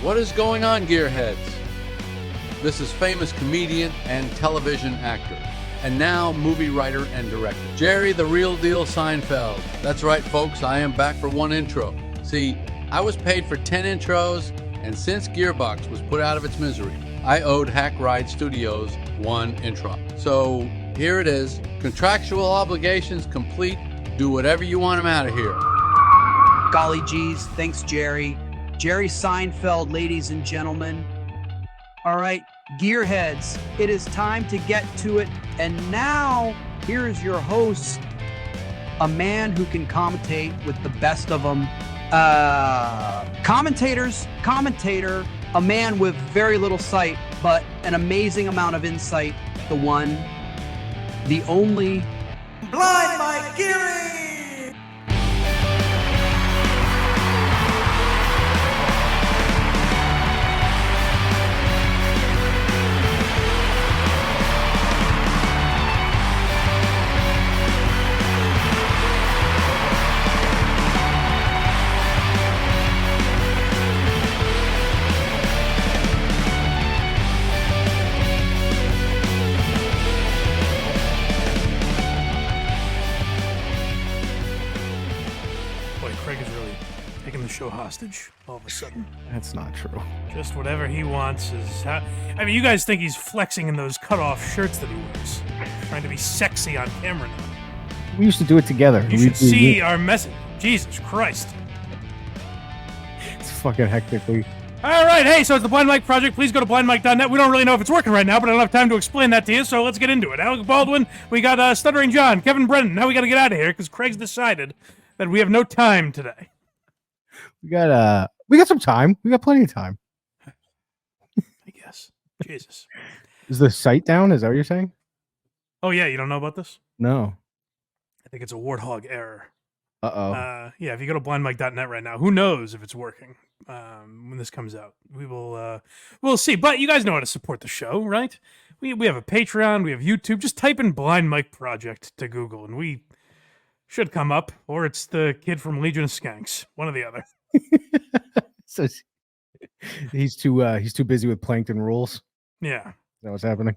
What is going on, gearheads? This is famous comedian and television actor, and now movie writer and director, Jerry the Real Deal Seinfeld. That's right, folks, I am back for one intro. See, I was paid for 10 intros, and since Gearbox was put out of its misery, I owed Hack Ride Studios one intro. So here it is. Contractual obligations complete. Do whatever you want them out of here. Golly geez, thanks, Jerry. Jerry Seinfeld, ladies and gentlemen. All right, gearheads, it is time to get to it. And now, here is your host, a man who can commentate with the best of them. Commentator, a man with very little sight, but an amazing amount of insight. The one, the only, Blind Mike Geary! Show hostage all of a sudden. That's not true. Just whatever he wants is how. I mean, you guys think he's flexing in those cut-off shirts that he wears, trying to be sexy on camera now. We used to do it together. You should see our message. Jesus Christ. It's fucking hectically. All right, hey, so it's the Blind Mike Project. Please go to blindmike.net. We don't really know if it's working right now, but I don't have time to explain that to you, so let's get into it. Alec Baldwin, we got Stuttering John, Kevin Brennan. Now we got to get out of here because Craig's decided that we have no time today. We got some time. We got plenty of time. I guess. Jesus. Is the site down? Is that what you're saying? Oh yeah, you don't know about this? No. I think it's a warthog error. Uh-oh. Yeah, if you go to blindmike.net right now, who knows if it's working when this comes out. We'll see. But you guys know how to support the show, right? We have a Patreon, we have YouTube. Just type in Blind Mike Project to Google and we should come up, or it's the kid from Legion of Skanks, one or the other. So he's too busy with Plankton rules. Yeah. Is that what's happening?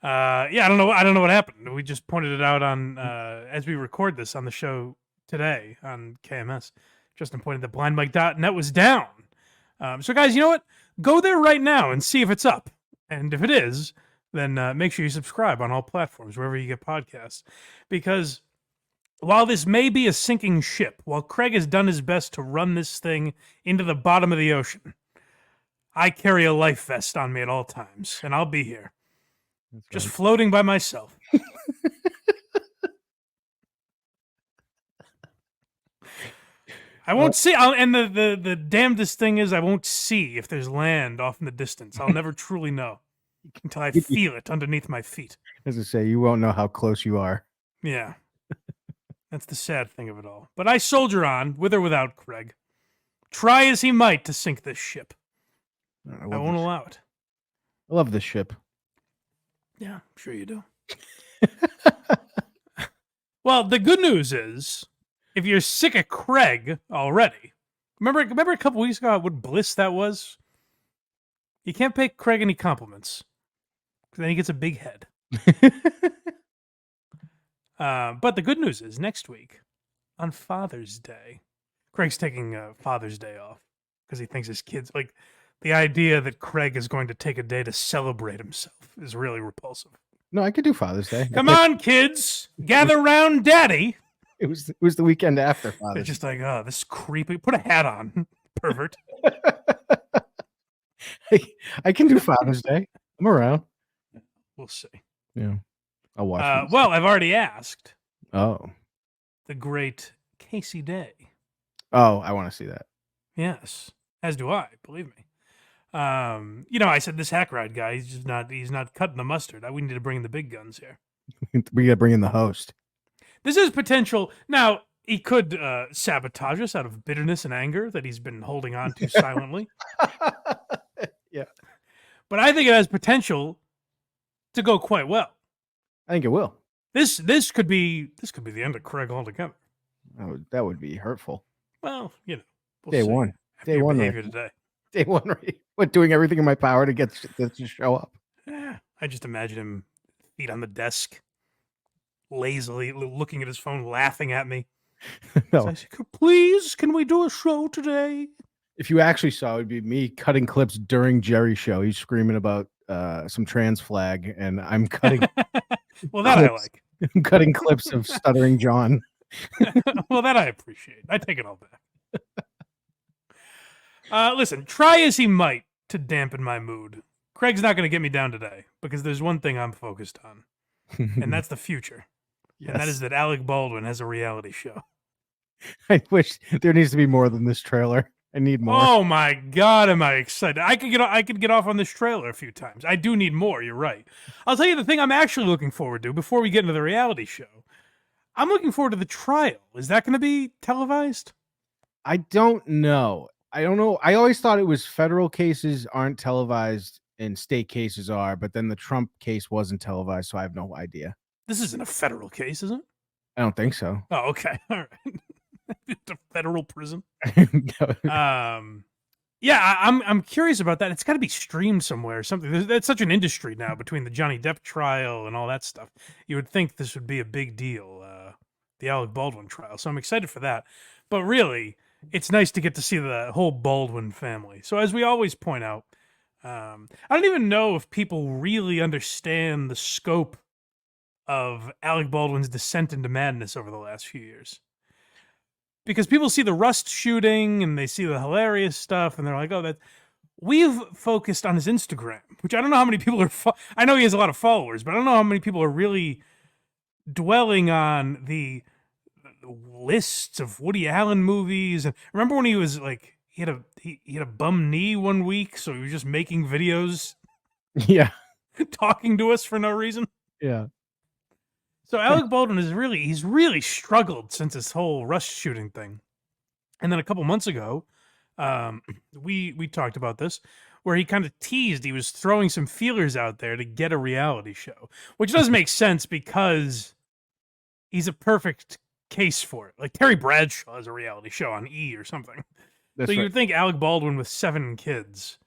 Yeah, I don't know what happened. We just pointed it out on as we record this on the show today on KMS. Justin pointed that blindmike.net was down. So guys, you know what? Go there right now and see if it's up. And if it is, then make sure you subscribe on all platforms, wherever you get podcasts. Because while this may be a sinking ship, while Craig has done his best to run this thing into the bottom of the ocean, I carry a life vest on me at all times, and I'll be here. That's just right. Floating by myself. I won't see, and the damnedest thing is I won't see if there's land off in the distance. I'll never truly know until I feel it underneath my feet. As I say, you won't know how close you are. Yeah. That's the sad thing of it all. But I soldier on, with or without Craig. Try as he might to sink this ship. I won't allow it. I love this ship. Yeah, I'm sure you do. Well, the good news is, if you're sick of Craig already, remember a couple weeks ago what bliss that was? You can't pay Craig any compliments, because then he gets a big head. But the good news is, next week, on Father's Day, Craig's taking Father's Day off because he thinks his kids, like, the idea that Craig is going to take a day to celebrate himself is really repulsive. No, I could do Father's Day. Come on, kids, gather round Daddy. It was the weekend after Father's Day. They're just like, oh, this is creepy. Put a hat on, pervert. I can do Father's Day. I'm around. We'll see. Yeah. I'll watch. Well, I've already asked. Oh. The great Casey Day. Oh, I want to see that. Yes. As do I, believe me. I said this Hack Ride guy, he's not cutting the mustard. We need to bring in the big guns here. We got to bring in the host. This is potential. Now, he could sabotage us out of bitterness and anger that he's been holding on to silently. Yeah. But I think it has potential to go quite well. I think it will. This could be the end of Craig altogether. That would be hurtful. Well, we'll Day see. one. Day one behavior today. Day one, right? What, doing everything in my power to get this to show up? Yeah, I just imagine him, feet on the desk, lazily looking at his phone, laughing at me. No. So I said, please, can we do a show today? If you actually saw, it would be me cutting clips during Jerry's show. He's screaming about some trans flag, and I'm cutting. Well, that clips. I like. I'm cutting clips of Stuttering John. Well, that I appreciate. I take it all back. Listen, try as he might to dampen my mood, Craig's not going to get me down today because there's one thing I'm focused on, and that's the future. Yes. And that is that Alec Baldwin has a reality show. I wish there needs to be more than this trailer. I need more. Oh my God, am I excited? I could get off on this trailer a few times. I do need more, you're right. I'll tell you the thing I'm actually looking forward to before we get into the reality show. I'm looking forward to the trial. Is that going to be televised? I don't know. I don't know. I always thought it was federal cases aren't televised and state cases are, but then the Trump case wasn't televised, so I have no idea. This isn't a federal case, is it? I don't think so. Oh, okay. All right. It's a federal prison. Yeah, I'm curious about that. It's got to be streamed somewhere or something. That's such an industry now between the Johnny Depp trial and all that stuff. You would think this would be a big deal, the Alec Baldwin trial. So I'm excited for that. But really, it's nice to get to see the whole Baldwin family. So as we always point out, I don't even know if people really understand the scope of Alec Baldwin's descent into madness over the last few years. Because people see the Rust shooting and they see the hilarious stuff and they're like, oh, that we've focused on his Instagram, which I don't know how many people are. I know he has a lot of followers, but I don't know how many people are really dwelling on the lists of Woody Allen movies. And remember when he was like, he had a bum knee one week, so he was just making videos, Yeah, talking to us for no reason. yeah. So Alec Baldwin he's really struggled since this whole Rust shooting thing. And then a couple months ago, we talked about this, where he kind of teased he was throwing some feelers out there to get a reality show, which does make sense because he's a perfect case for it. Like Terry Bradshaw has a reality show on E! Or something. That's So you right. would think Alec Baldwin with 7 kids,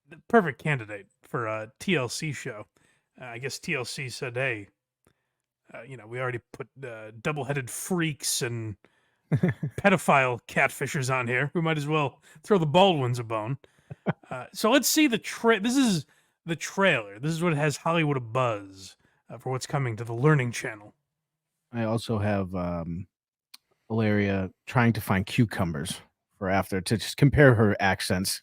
the perfect candidate for a TLC show. I guess TLC said, hey, we already put double-headed freaks and pedophile catfishers on here. We might as well throw the Baldwins a bone. So let's see this is the trailer. This is what has Hollywood a buzz for what's coming to the Learning Channel. I also have Hilaria trying to find cucumbers for after to just compare her accents.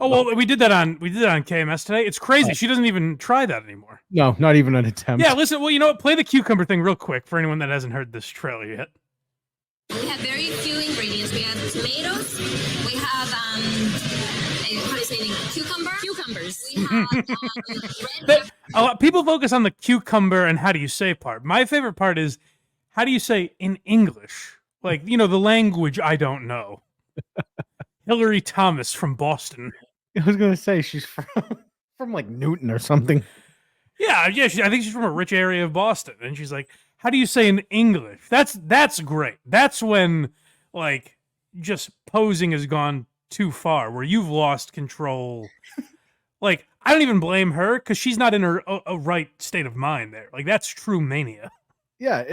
Oh well, we did that on KMS today. It's crazy. She doesn't even try that anymore. No, not even an attempt. Yeah, listen. Well, you know what? Play the cucumber thing real quick for anyone that hasn't heard this trailer yet. We have very few ingredients. We have tomatoes. We have how do you say it? Cucumbers. We have red A lot people focus on the cucumber and how do you say part. My favorite part is how do you say in English? Like, the language I don't know. Hillary Thomas from Boston. I was gonna say she's from like Newton or something. Yeah. I think she's from a rich area of Boston, and she's like, "How do you say in English?" That's great. That's when just posing has gone too far, where you've lost control. Like, I don't even blame her because she's not in her a right state of mind there. Like, that's true mania. Yeah,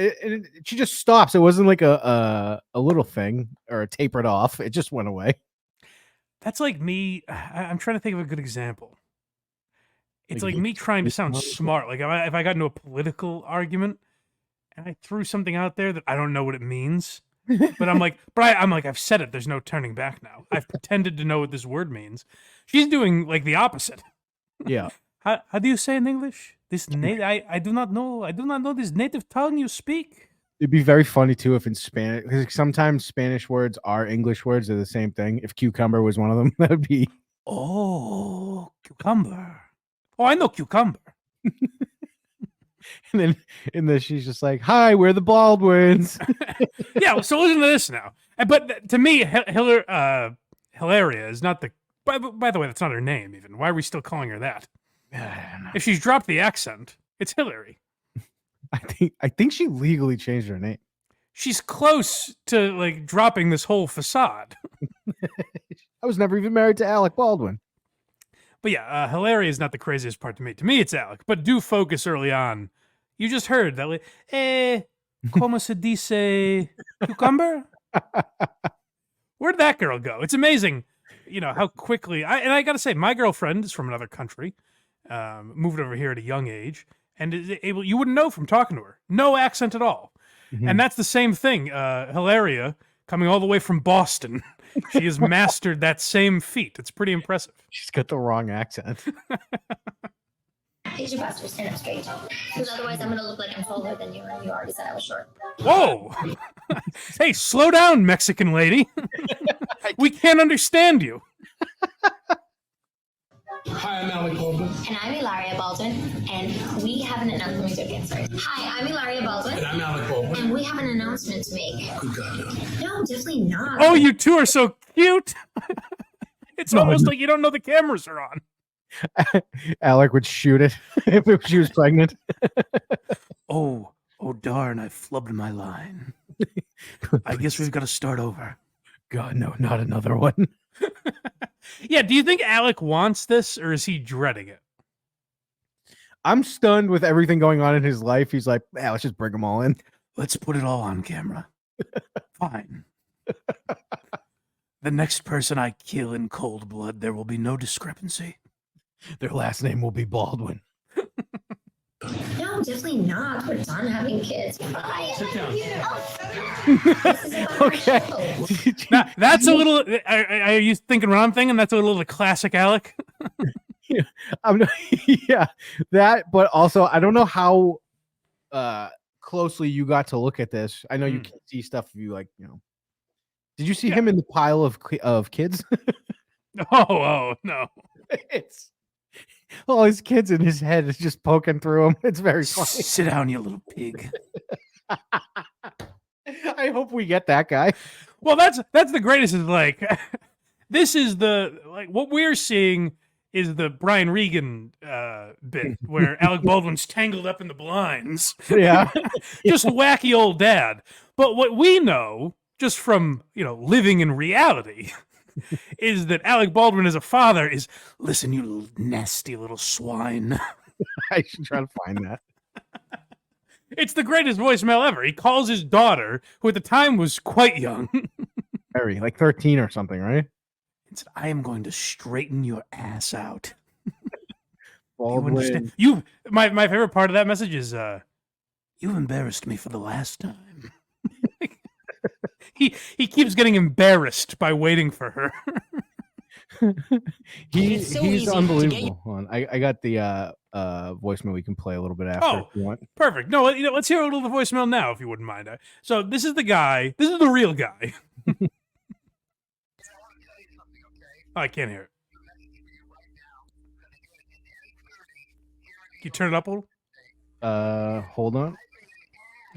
she just stops. It wasn't like a little thing or a tapered off. It just went away. That's like me. I'm trying to think of a good example. It's like me trying to sound smart. Like if I got into a political argument and I threw something out there that I don't know what it means, but I'm like, I've said it. There's no turning back now. I've pretended to know what this word means. She's doing like the opposite. Yeah. How do you say in English? This I do not know. I do not know this native tongue you speak. It'd be very funny too if in Spanish, because sometimes Spanish words are English words. They're the same thing. If cucumber was one of them, that would be. Oh, cucumber. Oh, I know cucumber. And then she's just like, "Hi, we're the Baldwins." Yeah, so listen to this now. But to me, Hilaria is not the. By the way, that's not her name. Even why are we still calling her that? I don't know. If she's dropped the accent, it's Hillary. I think she legally changed her name. She's close to dropping this whole facade. I was never even married to Alec Baldwin. But yeah, Hilaria is not the craziest part to me. To me, it's Alec. But do focus early on. You just heard that. Como se dice cucumber? Where'd that girl go? It's amazing, how quickly. I got to say, my girlfriend is from another country, moved over here at a young age, and is able. You wouldn't know from talking to her. No accent at all. Mm-hmm. And that's the same thing. Hilaria, coming all the way from Boston, she has mastered that same feat. It's pretty impressive. She's got the wrong accent. Use your posture, stand up straight. Because otherwise I'm going to look like I'm taller than you, and you already said I was short. Whoa! Hey, slow down, Mexican lady. We can't understand you. Hi, I'm Alec Baldwin. And I'm Ilaria Baldwin, and we have an announcement. Again, sorry. Hi, I'm Ilaria Baldwin. And I'm Alec Baldwin. And we have an announcement to make. Good God, no. No, definitely not. Oh, you two are so cute. It's almost like you don't know the cameras are on. Alec would shoot it if she was pregnant. Oh, darn, I flubbed my line. I guess we've got to start over. God, no, not another one. Yeah, do you think Alec wants this, or is he dreading it? I'm stunned with everything going on in his life. He's like, let's just bring them all in. Let's put it all on camera. Fine. The next person I kill in cold blood, there will be no discrepancy. Their last name will be Baldwin. No, definitely not. We're done having kids. Bye. Sit down. Okay. Now, that's a little. Are you thinking what I'm thinking? That's a little the classic Alec. Yeah, that. But also, I don't know how closely you got to look at this. I know you can see stuff if you Did you see him in the pile of kids? Oh no! It's all his kids in his head is just poking through him. It's very funny. Sit down, you little pig. I hope we get that guy. Well, that's the greatest. Is this is what we're seeing is the Brian Regan bit where Alec Baldwin's tangled up in the blinds. Yeah, just wacky old dad. But what we know, just from living in reality, is that Alec Baldwin as a father is, listen, you little nasty little swine. I should try to find that. It's the greatest voicemail ever. He calls his daughter, who at the time was quite young. Very, like 13 or something, right? And said, I am going to straighten your ass out. Baldwin. My favorite part of that message is, you've embarrassed me for the last time. He keeps getting embarrassed by waiting for her. He's unbelievable. Hold on. I got the voicemail we can play a little bit after if you want. Perfect. No, let's hear a little of the voicemail now, if you wouldn't mind. So this is the guy. This is the real guy. Oh, I can't hear it. Can you turn it up a little? Hold on.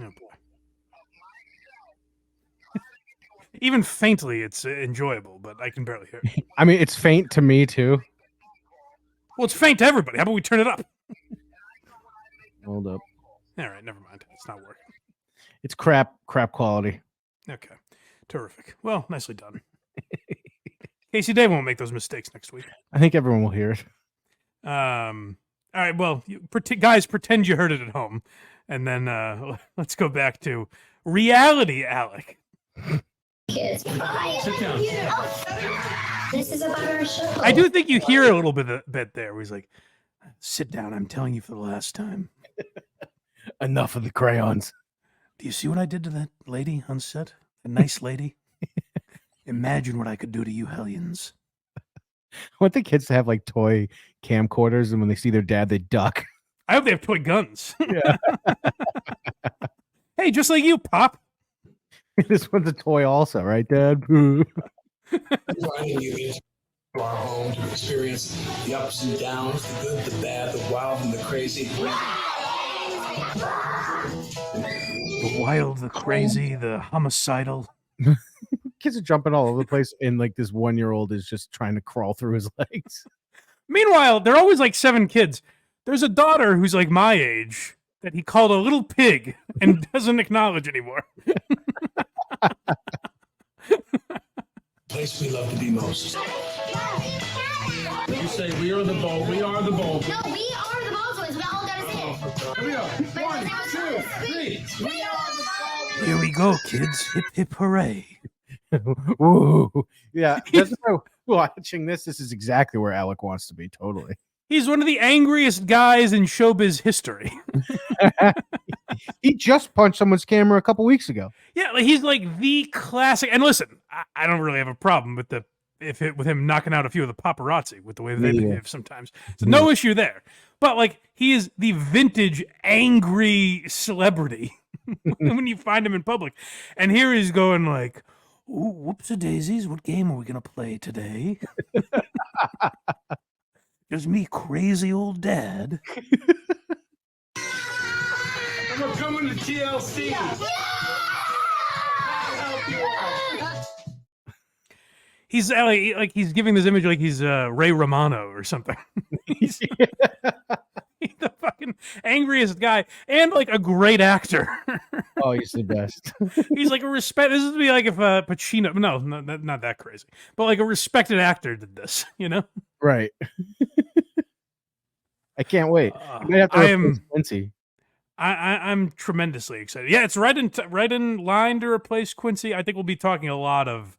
Oh boy. Even faintly, it's enjoyable, but I can barely hear it. I mean, it's faint to me too. Well, it's faint to everybody. How about we turn it up? Hold up. All right, never mind. It's not working. It's crap quality. Okay, terrific. Well, nicely done. Casey Dave won't make those mistakes next week. I think everyone will hear it. All right. Well, guys, pretend you heard it at home, and then let's go back to reality, Alec. Kids. Bye. Sit down. This is about our show. I do think you hear a little bit there where he's like, sit down, I'm telling you for the last time. Enough of the crayons. Do you see what I did to that lady on set? A nice lady? Imagine what I could do to you hellions. I want the kids to have like toy camcorders, and when they see their dad, they duck. I hope they have toy guns. Yeah. Hey, just like you, Pop. This one's a toy also, right, Dad? Inviting you into our home to experience the ups and downs, the good, the bad, the wild, and the crazy. The wild, the crazy, the homicidal. Kids are jumping all over the place, and like this 1-year-old is just trying to crawl through his legs. Meanwhile, they're always like 7 kids. There's a daughter who's like my age that he called a little pig and doesn't acknowledge anymore. place we love to be most. You say we are the Baldwins. We are the Baldwins. No, we are the Baldwins. We all gotta say it. Here we go. 1, 2, 3. We are the Baldwins. Here we go, kids. Hip, hip, hooray. Woo. Yeah, that's why watching this is exactly where Alec wants to be. Totally. He's one of the angriest guys in showbiz history. He just punched someone's camera a couple weeks ago. Yeah, like he's like the classic. And listen, I don't really have a problem with with him knocking out a few of the paparazzi with the way that they behave sometimes. So no issue there. But like he is the vintage angry celebrity when you find him in public. And here he's going like, "Ooh, whoops-a-daisies, what game are we gonna play today?" There's me, crazy old dad. We're coming to TLC. He's like he's giving this image like he's Ray Romano or something. he's the fucking angriest guy and like a great actor. Oh, he's the best. He's like a respect. This would be like if Pacino. No, not that crazy, but like a respected actor did this. You know, Right. I can't wait. I might have to replace Quincy. I'm tremendously excited. Yeah, it's right in line to replace Quincy. I think we'll be talking a lot of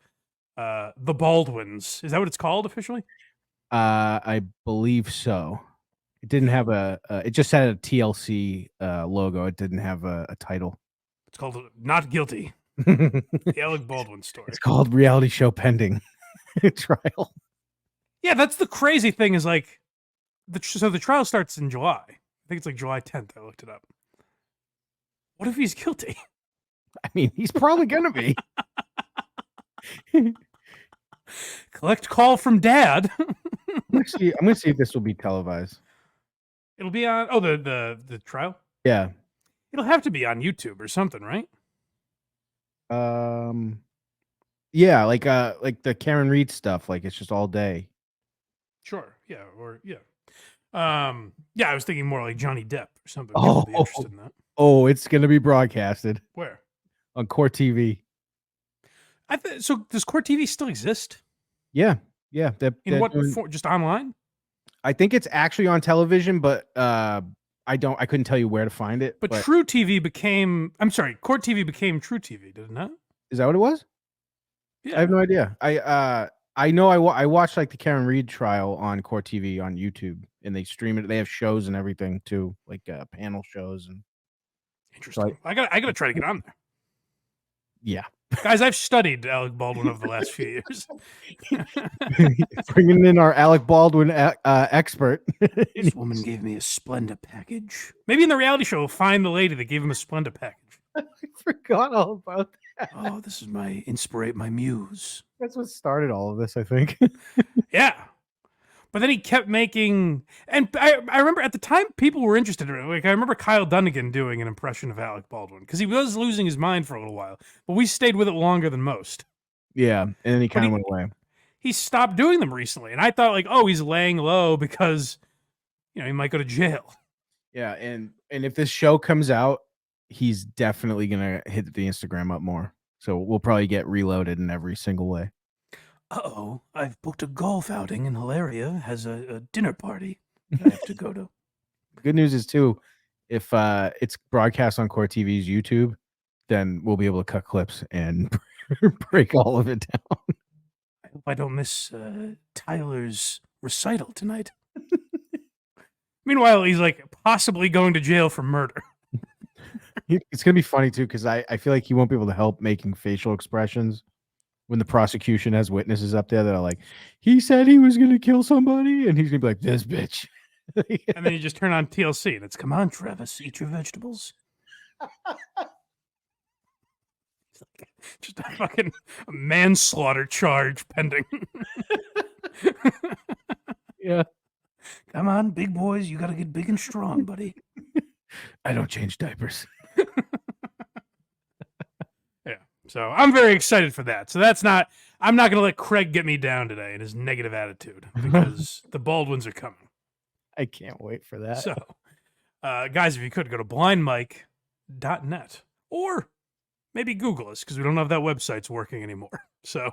the Baldwins. Is that what it's called officially? I believe so. It didn't have it just had a TLC logo. It didn't have a title. It's called Not Guilty. The Alec Baldwin story. It's called Reality Show Pending Trial. Yeah, that's the crazy thing is like, so the trial starts in July. I think it's like July 10th. I looked it up. What if he's guilty? I mean, he's probably gonna be. Collect call from dad. I'm gonna see if this will be televised. It'll be on. Oh, the trial. Yeah. It'll have to be on YouTube or something, right? Yeah, like the Karen Reed stuff. Like it's just all day. Sure. Yeah. Or yeah. Yeah. I was thinking more like Johnny Depp or something. Oh. People would be interested in that. Oh, it's gonna be broadcasted Where? on Core TV. So does Core TV still exist? Yeah. They're In what doing- form? Just online? I think it's actually on television, but I couldn't tell you where to find it. But True TV became. I'm sorry, Core TV became True TV, did it not? Is that what it was? Yeah. I have no idea. I know I watched like the Karen Reed trial on Core TV on YouTube, and they stream it. They have shows and everything too, like panel shows and. Interesting. I gotta try to get on there. Yeah. Guys, I've studied Alec Baldwin over the last few years. Bringing in our Alec Baldwin expert. This woman gave me a Splenda package. Maybe in the reality show, we'll find the lady that gave him a Splenda package. I forgot all about that. Oh, this is my muse. That's what started all of this, I think. Yeah. But then he kept making, and I remember at the time people were interested in it. Like I remember Kyle Dunnigan doing an impression of Alec Baldwin because he was losing his mind for a little while, but we stayed with it longer than most. Yeah, and then he kind of went away. He stopped doing them recently, and I thought like, oh, he's laying low because he might go to jail. Yeah, and if this show comes out, he's definitely gonna hit the Instagram up more. So we'll probably get reloaded in every single way. Uh-oh, I've booked a golf outing and Hilaria has a dinner party that I have to go to. The good news is too, if it's broadcast on Core TV's YouTube, then we'll be able to cut clips and break all of it down. I hope I don't miss Tyler's recital tonight. Meanwhile, he's like possibly going to jail for murder. It's gonna be funny too, because I feel like he won't be able to help making facial expressions when the prosecution has witnesses up there that are like, he said he was gonna kill somebody, and he's gonna be like, this bitch. And then you just turn on TLC and it's, come on, Travis, eat your vegetables. Just a fucking manslaughter charge pending. Yeah. Come on, big boys, you gotta get big and strong, buddy. I don't change diapers. Yeah. So I'm very excited for that. So I'm not going to let Craig get me down today in his negative attitude because the Baldwins are coming. I can't wait for that. So, guys, if you could go to blindmike.net or maybe Google us because we don't know if that website's working anymore. So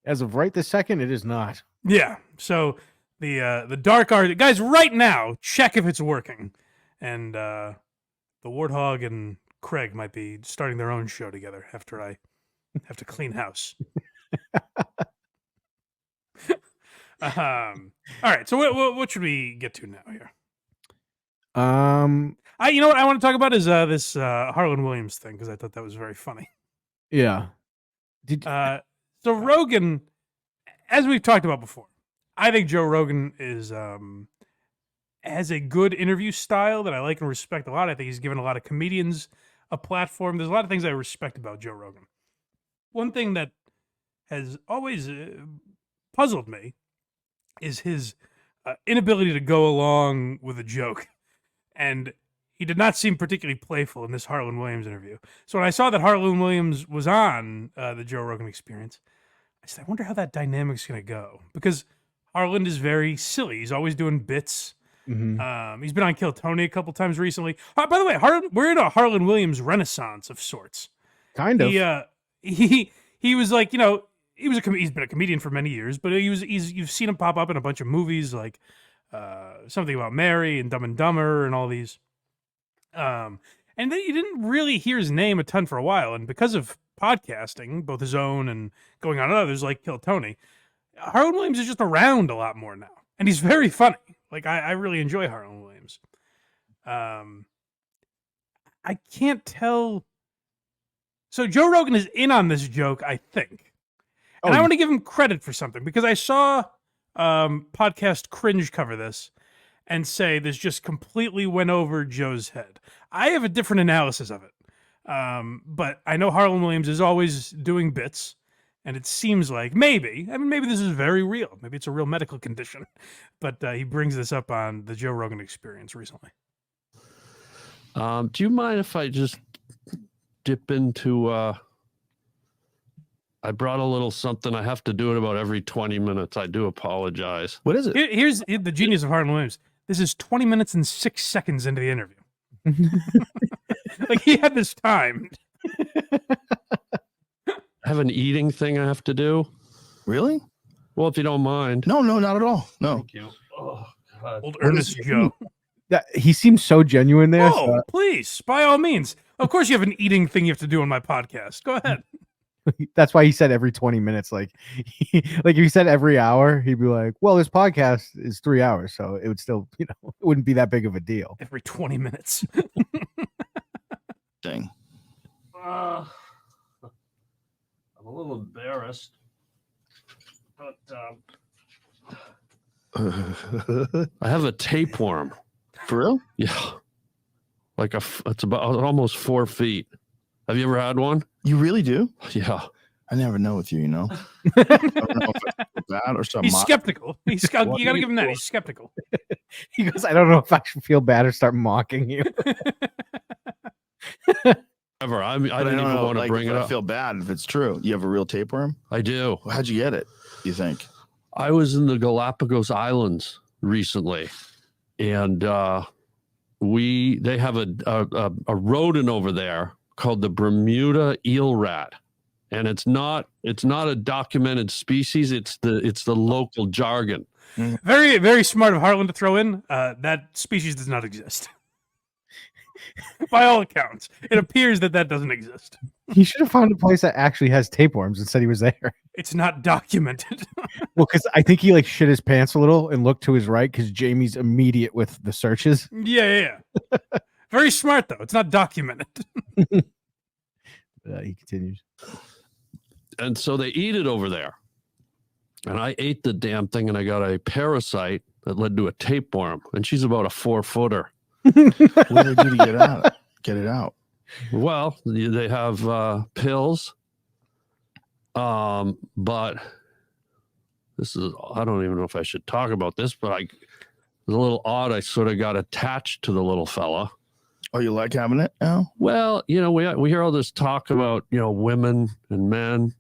As of right this second, it is not. Yeah. So the dark art guys, right now, check if it's working, and the Warthog and Craig might be starting their own show together after I have to clean house. All right. So what should we get to now here? You know what I want to talk about is this Harland Williams thing, because I thought that was very funny. Yeah. So Rogan, as we've talked about before, I think Joe Rogan is has a good interview style that I like and respect a lot. I think he's given a lot of comedians a platform. There's a lot of things I respect about Joe Rogan. One thing that has always puzzled me is his inability to go along with a joke. And he did not seem particularly playful in this Harland Williams interview. So when I saw that Harland Williams was on the Joe Rogan Experience, I said, I wonder how that dynamic's going to go. Because Harland is very silly. He's always doing bits. Mm-hmm. He's been on Kill Tony a couple times recently. By the way, we're in a Harland Williams renaissance of sorts. Kind of. He was like, you know, he's been a comedian for many years, but you've seen him pop up in a bunch of movies like Something About Mary and Dumb and Dumber and all these. And then you didn't really hear his name a ton for a while, and because of podcasting, both his own and going on others like Kill Tony, Harland Williams is just around a lot more now, and he's very funny. Like I really enjoy Harland Williams. I can't tell. So Joe Rogan is in on this joke, I think, and I want to give him credit for something, because I saw podcast Cringe cover this and say this just completely went over Joe's head. I have a different analysis of it, but I know Harland Williams is always doing bits. And it seems like maybe this is very real. Maybe it's a real medical condition. But he brings this up on the Joe Rogan Experience recently. Do you mind if I just dip into... I brought a little something. I have to do it about every 20 minutes. I do apologize. What is it? Here's the genius of Harland Williams. This is 20 minutes and 6 seconds into the interview. Like, he had this timed. I have an eating thing I have to do. Really? Well, if you don't mind. No, not at all. No. Thank you. Oh, God. Old Ernest Joe. He seems so genuine there. Oh, please, by all means. Of course you have an eating thing you have to do on my podcast. Go ahead. That's why he said every 20 minutes. Like if he said every hour, he'd be like, well, this podcast is 3 hours. So it would still, it wouldn't be that big of a deal. Every 20 minutes. Dang. I'm a little embarrassed, but I have a tapeworm. For real? Yeah, it's about almost 4 feet. Have you ever had one? You really do? Yeah. I never know with you, I don't know if it's bad or something. He's skeptical. You got to give him that. He's skeptical. He goes, I don't know if I should feel bad or start mocking you. Ever. I didn't even want to bring it up. I feel bad if it's true. You have a real tapeworm? I do. Well, how'd you get it, do you think? I was in the Galapagos Islands recently, and they have a rodent over there called the Bermuda eel rat, and it's not a documented species. It's the local jargon. Very, very smart of Harland to throw in. That species does not exist. By all accounts, it appears that doesn't exist. He should have found a place that actually has tapeworms and said he was there. It's not documented. Well, because I think he shit his pants a little and looked to his right because Jamie's immediate with the searches. Yeah. Very smart, though. It's not documented. He continues. And so they eat it over there. And I ate the damn thing, and I got a parasite that led to a tapeworm. And she's about a 4-footer. What do they do to get it out? Well, they have pills. But this is, I don't even know if I should talk about this, but it's a little odd. I sort of got attached to the little fella. Oh, you like having it now? Well, we hear all this talk about, women and men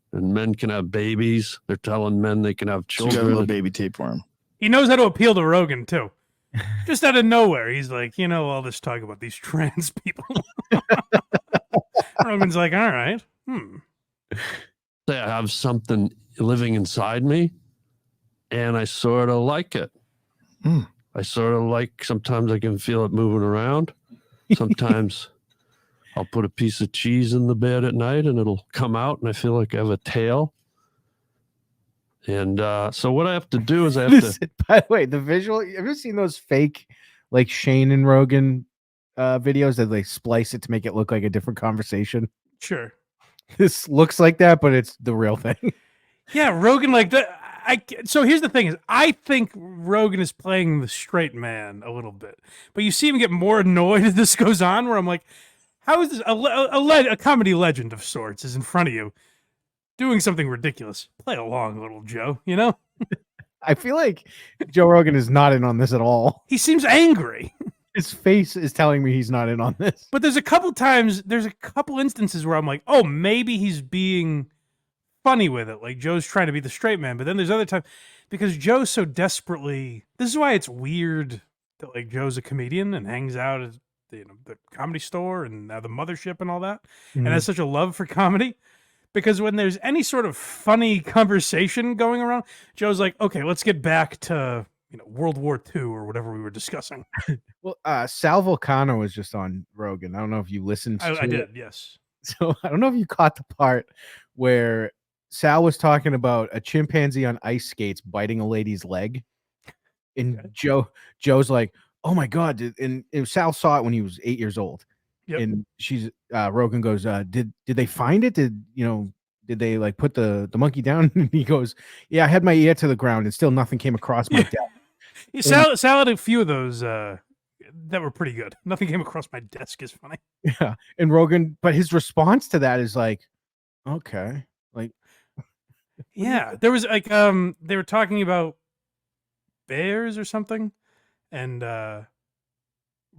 can have babies. They're telling men they can have children. So you got a little baby tapeworm. He knows how to appeal to Rogan, too. Just out of nowhere, he's like, all this talk about these trans people. Rogan's like, all right. Say I have something living inside me, and I sort of like it. I sort of like, sometimes I can feel it moving around. Sometimes I'll put a piece of cheese in the bed at night and it'll come out and I feel like I have a tail. And so what I have to do is I have to... By the way, the visual, have you ever seen those fake like Shane and Rogan videos that they splice it to make it look like a different conversation? Sure. This looks like that, but it's the real thing. Yeah, Rogan, like so here's the thing: is I think Rogan is playing the straight man a little bit, but you see him get more annoyed as this goes on. Where I'm like, how is this a comedy legend of sorts is in front of you, doing something ridiculous? Play along, little Joe. You know. I feel like Joe Rogan is not in on this at all. He seems angry. His face is telling me he's not in on this. But there's a couple instances where I'm like, oh, maybe he's being funny with it. Like Joe's trying to be the straight man. But then there's other times, because Joe's so desperately, this is why it's weird that like Joe's a comedian and hangs out at the Comedy Store and now the Mothership and all that, and has such a love for comedy. Because when there's any sort of funny conversation going around, Joe's like, okay, let's get back to World War II or whatever we were discussing. Well, Sal Vulcano was just on Rogan. I don't know if you listened to I it. did, yes. So I don't know if you caught the part where Sal was talking about a chimpanzee on ice skates biting a lady's leg. And Joe's like, oh my God. And Sal saw it when he was 8 years old. Yep. And Rogan goes, did they find it? Did they like put the monkey down? And he goes, yeah, I had my ear to the ground and still nothing came across my desk. Sal had a few of those that were pretty good. Nothing came across my desk is funny. Yeah. And Rogan, but his response to that is like, okay. Like, yeah, there was like, they were talking about bears or something. And,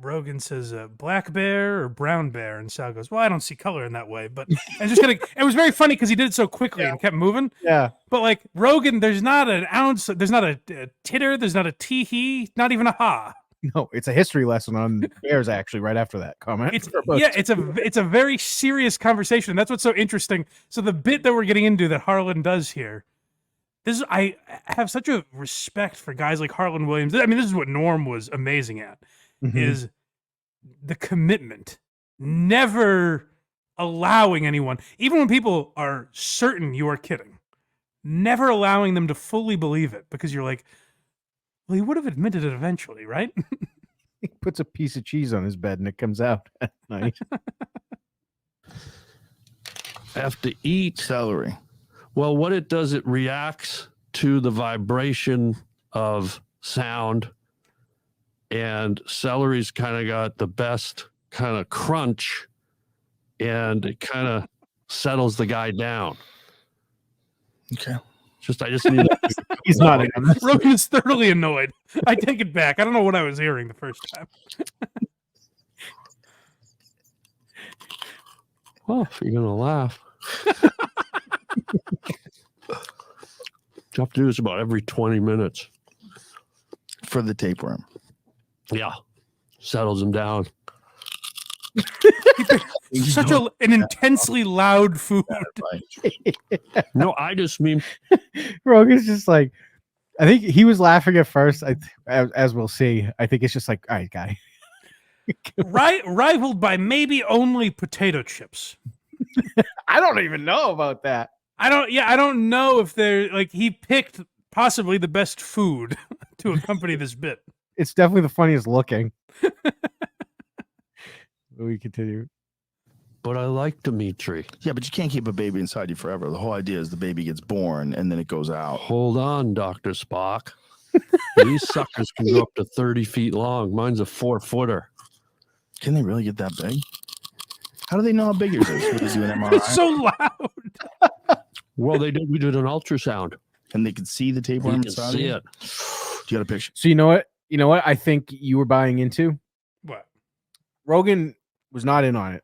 Rogan says black bear or brown bear, and Sal goes, well, I don't see color in that way, but I'm just kidding. It was very funny because he did it so quickly and kept moving. Yeah. But like Rogan, there's not an ounce, there's not a titter, there's not a tee-hee, not even a ha. No, it's a history lesson on bears actually right after that comment. It's a very serious conversation. That's what's so interesting. So the bit that we're getting into that Harland does here, I have such a respect for guys like Harland Williams. I mean, this is what Norm was amazing at. Is the commitment, never allowing anyone, even when people are certain you are kidding, never allowing them to fully believe it, because you're like, well, he would have admitted it eventually, right? He puts a piece of cheese on his bed and it comes out at night. I have to eat celery. Well, what it does, it reacts to the vibration of sound. And celery's kind of got the best kind of crunch, and it kind of settles the guy down. Okay. I just need He's not. Rogan is thoroughly annoyed. I take it back. I don't know what I was hearing the first time. Well, if you're gonna laugh, you have to do this about every 20 minutes for the tapeworm. Yeah, settles him down. Such an intensely loud food. No, I just mean Rogan's just like, I think he was laughing at first. As we'll see, I think it's just like, all right, guy. Rivaled by maybe only potato chips. I don't even know about that. I don't know if they're like, he picked possibly the best food to accompany this bit. It's definitely the funniest looking. We continue. But I like Dimitri. Yeah, but you can't keep a baby inside you forever. The whole idea is the baby gets born and then it goes out. Hold on, Dr. Spock. These suckers can go up to 30 feet long. Mine's a 4-footer. Can they really get that big? How do they know how big yours is? What, is you an MRI? It's so loud. Well, we did an ultrasound. And they could see the tapeworm You can inside see you? it. Do you got a picture? So you know what? You know what I think you were buying into? What? Rogan was not in on it.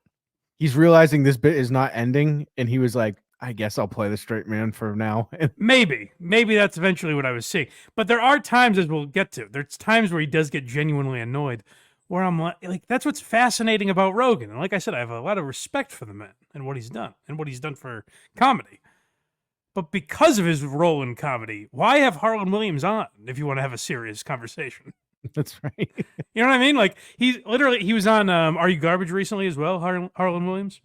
He's realizing this bit is not ending, and he was like, I guess I'll play the straight man for now. Maybe that's eventually what I was seeing. But there are times, as we'll get to, there's times where he does get genuinely annoyed, where I'm like that's what's fascinating about Rogan. And like I said, I have a lot of respect for the man and what he's done for comedy. But because of his role in comedy, why have Harland Williams on if you want to have a serious conversation? That's right. You know what I mean? Like he was on Are You Garbage recently as well, Harland Williams.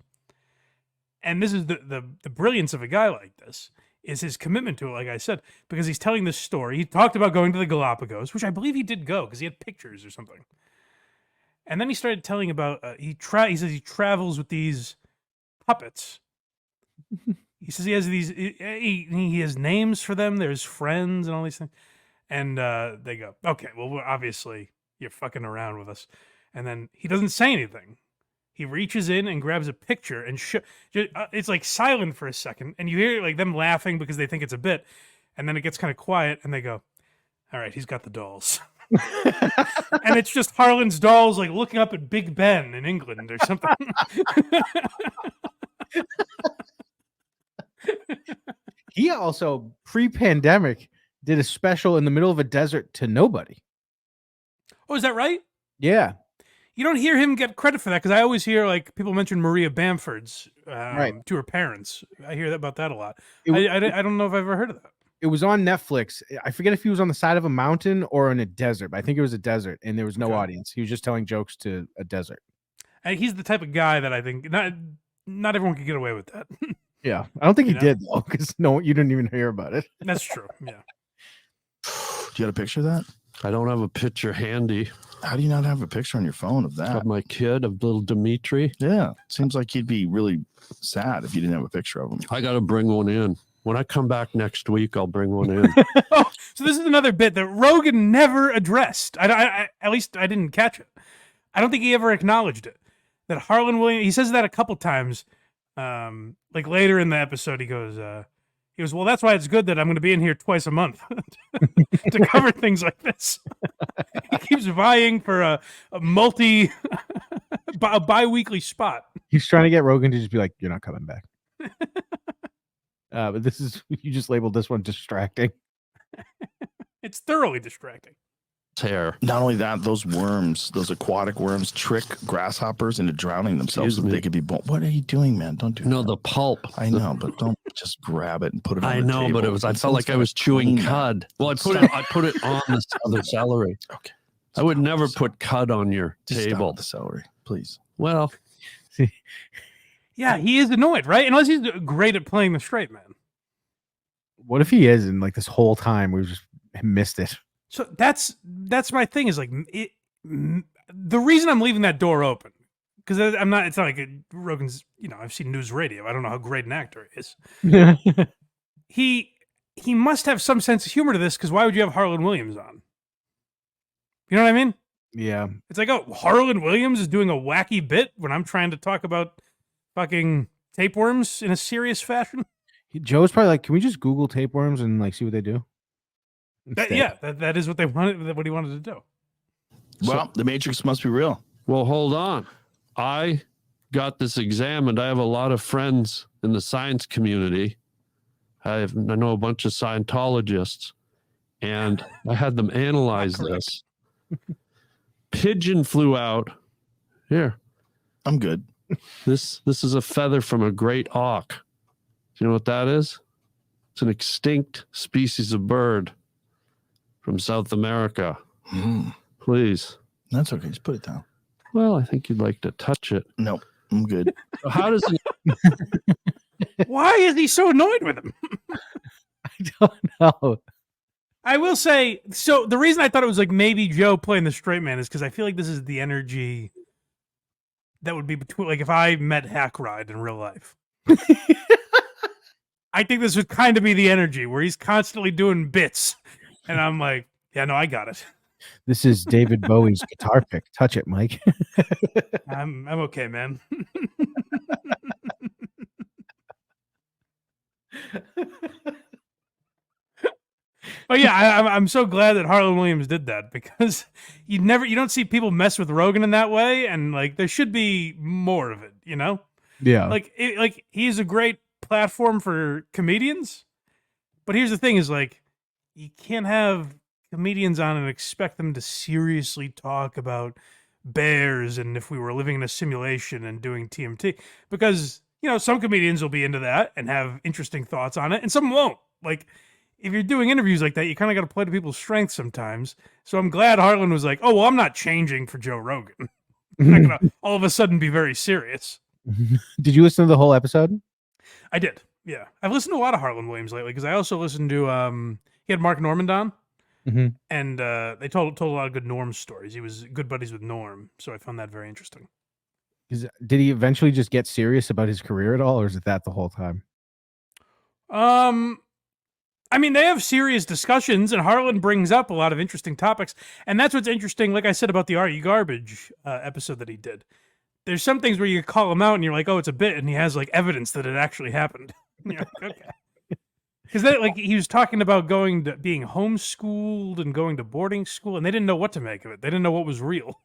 And this is the brilliance of a guy like this is his commitment to it, like I said, because he's telling this story. He talked about going to the Galapagos, which I believe he did go because he had pictures or something. And then he started telling about he says he travels with these puppets. He says he has these he has names for them. There's friends and all these things. And they go, okay, well, obviously you're fucking around with us. And then he doesn't say anything. He reaches in and grabs a picture and it's like silent for a second. And you hear like them laughing because they think it's a bit. And then it gets kind of quiet and they go, all right, he's got the dolls. And it's just Harland's dolls like looking up at Big Ben in England or something. He also, pre-pandemic, did a special in the middle of a desert to nobody. Oh, is that right? Yeah. You don't hear him get credit for that because I always hear like people mention Maria Bamford's Right. to her parents. I hear about that a lot. It- I don't know if I've ever heard of that. It was on Netflix. I forget if he was on the side of a mountain or in a desert, but I think it was a desert, and there was no Okay. audience. He was just telling jokes to a desert. And he's the type of guy that I think not everyone could get away with that. Yeah. I don't think he You know? did, though, because you didn't even hear about it. That's true. Yeah. Do you got a picture of that? I don't have a picture handy How do you not have a picture on your phone of that? of my kid, of little Dimitri. Yeah. Seems like he'd be really sad if you didn't have a picture of him. I got to bring one in. When I come back next week, I'll bring one in. Oh, so this is another bit that Rogan never addressed. I at least I didn't catch it. I don't think he ever acknowledged it. That Harland Williams, he says that a couple times. Like later in the episode, he goes, well, that's why it's good that I'm going to be in here twice a month to cover things like this. He keeps vying for a bi-weekly spot. He's trying to get Rogan to just be like, you're not coming back. But you just labeled this one distracting. It's thoroughly distracting. Hair. Not only that, those worms, those aquatic worms, trick grasshoppers into drowning themselves so Excuse me. they could be born. What are you doing, man? Don't do No, that. the pulp. I know, but don't just grab it and put it on I the know, but table. it was. I And felt like I someone's was gotta chewing clean that. cud. Well, I put it on the other celery. Okay. I would Stop never this. put cud on your Just stop table. with the celery, please. Well, Yeah, he is annoyed, right? Unless he's great at playing the straight man. What if he is, and like this whole time we've just missed it? So that's my thing is like the reason I'm leaving that door open because I'm not. It's not like Rogan's. I've seen news radio. I don't know how great an actor he is. He must have some sense of humor to this because why would you have Harland Williams on? You know what I mean? Yeah. It's like, oh, Harland Williams is doing a wacky bit when I'm trying to talk about fucking tapeworms in a serious fashion. Joe's probably like, can we just Google tapeworms and like see what they do? That is what they wanted. What he wanted to do. Well, the Matrix must be real. well, hold on. I got this examined. I have a lot of friends in the science community. I know a bunch of Scientologists, and I had them analyze this. Pigeon flew out. Here, I'm good. this is a feather from a great auk. Do you know what that is? It's an extinct species of bird from South America. Please. That's okay. Just put it down. Well, I think you'd like to touch it. No, I'm good. So how does it? Why is he so annoyed with him? I don't know. I will say, so the reason I thought it was like maybe Joe playing the straight man is because I feel like this is the energy that would be between, like if I met Hackride in real life. I think this would kind of be the energy where he's constantly doing bits. And I'm like, yeah, no, I got it. This is David Bowie's guitar pick. Touch it, Mike. I'm okay, man. But yeah, I'm so glad that Harland Williams did that because you don't see people mess with Rogan in that way, and like there should be more of it, you know? Yeah. Like he's a great platform for comedians, but here's the thing: is like you can't have comedians on and expect them to seriously talk about bears and if we were living in a simulation and doing TMT because some comedians will be into that and have interesting thoughts on it, and some won't. Like, if you're doing interviews like that, you kind of got to play to people's strengths sometimes. So I'm glad Harland was like, oh, well, I'm not changing for Joe Rogan. I'm not going to all of a sudden be very serious. Did you listen to the whole episode? I did. Yeah. I've listened to a lot of Harland Williams lately because I also listened to, he had Mark Normand on, and they told a lot of good Norm stories. He was good buddies with Norm, so I found that very interesting. Did he eventually just get serious about his career at all, or is it that the whole time? I mean, they have serious discussions, and Harland brings up a lot of interesting topics, and that's what's interesting. Like I said about the Are You Garbage episode that he did, there's some things where you call him out, and you're like, "Oh, it's a bit," and he has like evidence that it actually happened. You're like, okay, because like he was talking about being homeschooled and going to boarding school, and they didn't know what to make of it. They didn't know what was real.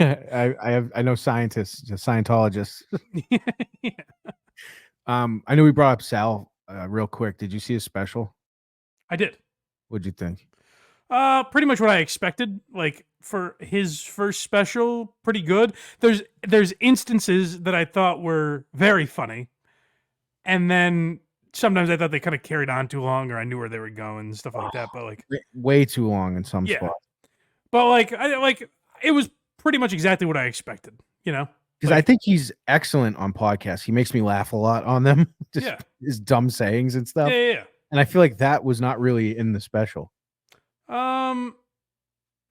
Yeah, I know scientists, Scientologists. Yeah. I know we brought up Sal real quick. Did you see his special? I did. What'd you think? Pretty much what I expected. Like for his first special, pretty good. There's instances that I thought were very funny, and then sometimes I thought they kind of carried on too long, or I knew where they were going and stuff like that. But like way too long in some spots. But like it was pretty much exactly what I expected. Because I think he's excellent on podcasts. He makes me laugh a lot on them. Just his dumb sayings and stuff. Yeah. And I feel like that was not really in the special.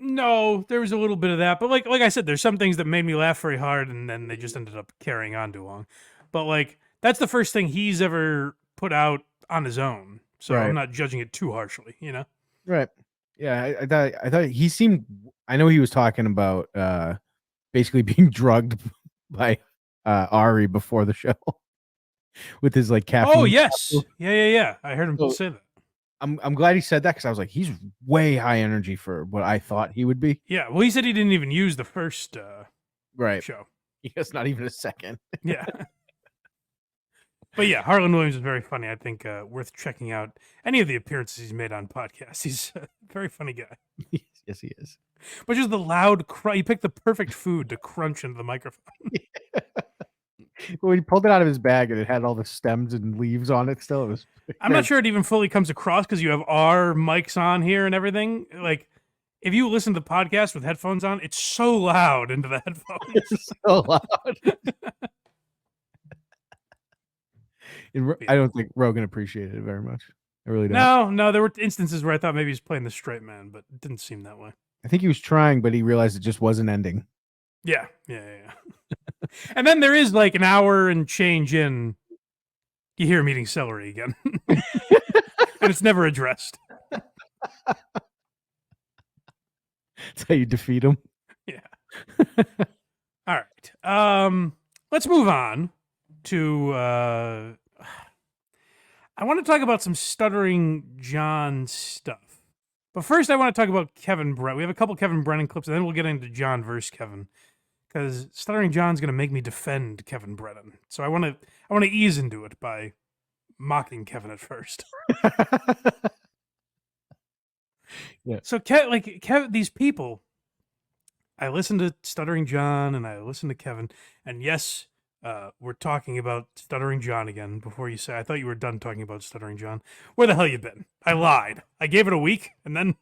No, there was a little bit of that, but like I said, there's some things that made me laugh very hard, and then they just ended up carrying on too long. But like that's the first thing he's ever put out on his own, so I'm not judging it too harshly. Right. Yeah, I thought he seemed. I know he was talking about basically being drugged by Ari before the show with his like caffeine. Oh yes, yeah. I heard him say that. I'm glad he said that because I was like, he's way high energy for what I thought he would be. Yeah, well, he said he didn't even use the first show. He has not even a second. Yeah. But yeah, Harland Williams is very funny. I think worth checking out any of the appearances he's made on podcasts. He's a very funny guy. Yes, he is. But just the loud crunch. He picked the perfect food to crunch into the microphone. When he pulled it out of his bag and it had all the stems and leaves on it still, it was... I'm not sure it even fully comes across because you have our mics on here and everything. Like, if you listen to the podcast with headphones on, it's so loud into the headphones. It's so loud. I don't think Rogan appreciated it very much. I really don't. No, there were instances where I thought maybe he's playing the straight man, but it didn't seem that way. I think he was trying, but he realized it just wasn't ending. Yeah. And then there is like an hour and change in, you hear him eating celery again. And it's never addressed. That's how you defeat him. Yeah. All right. Let's move on to I want to talk about some Stuttering John stuff. But first I want to talk about Kevin Brennan. We have a couple Kevin Brennan clips, and then we'll get into John versus Kevin. Because Stuttering John's gonna make me defend Kevin Brennan. So I wanna ease into it by mocking Kevin at first. Yeah. So these people, I listen to Stuttering John and I listen to Kevin, and yes, we're talking about Stuttering John again. Before you say, I thought you were done talking about Stuttering John. Where the hell you been? I lied. I gave it a week, and then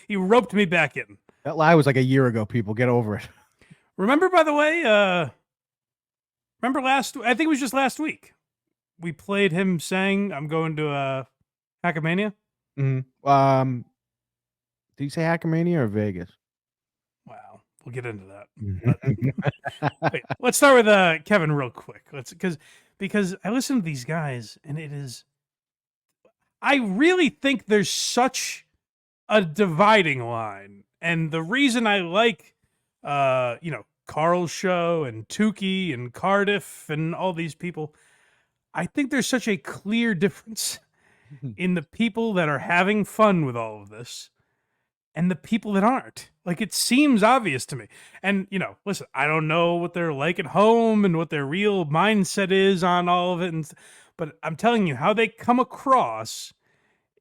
he roped me back in. That lie was like a year ago. People, get over it. Remember, by the way, I think it was just last week, we played him saying, I'm going to Hackmania. Mm-hmm. Did you say Hackmania or Vegas? Wow, we'll get into that. Wait, let's start with Kevin real quick. Because I listen to these guys, and I really think there's such a dividing line. And the reason I like, Carl's show and Tukey and Cardiff and all these people, I think there's such a clear difference in the people that are having fun with all of this and the people that aren't. Like, it seems obvious to me. And, listen, I don't know what they're like at home and what their real mindset is on all of it. But I'm telling you, how they come across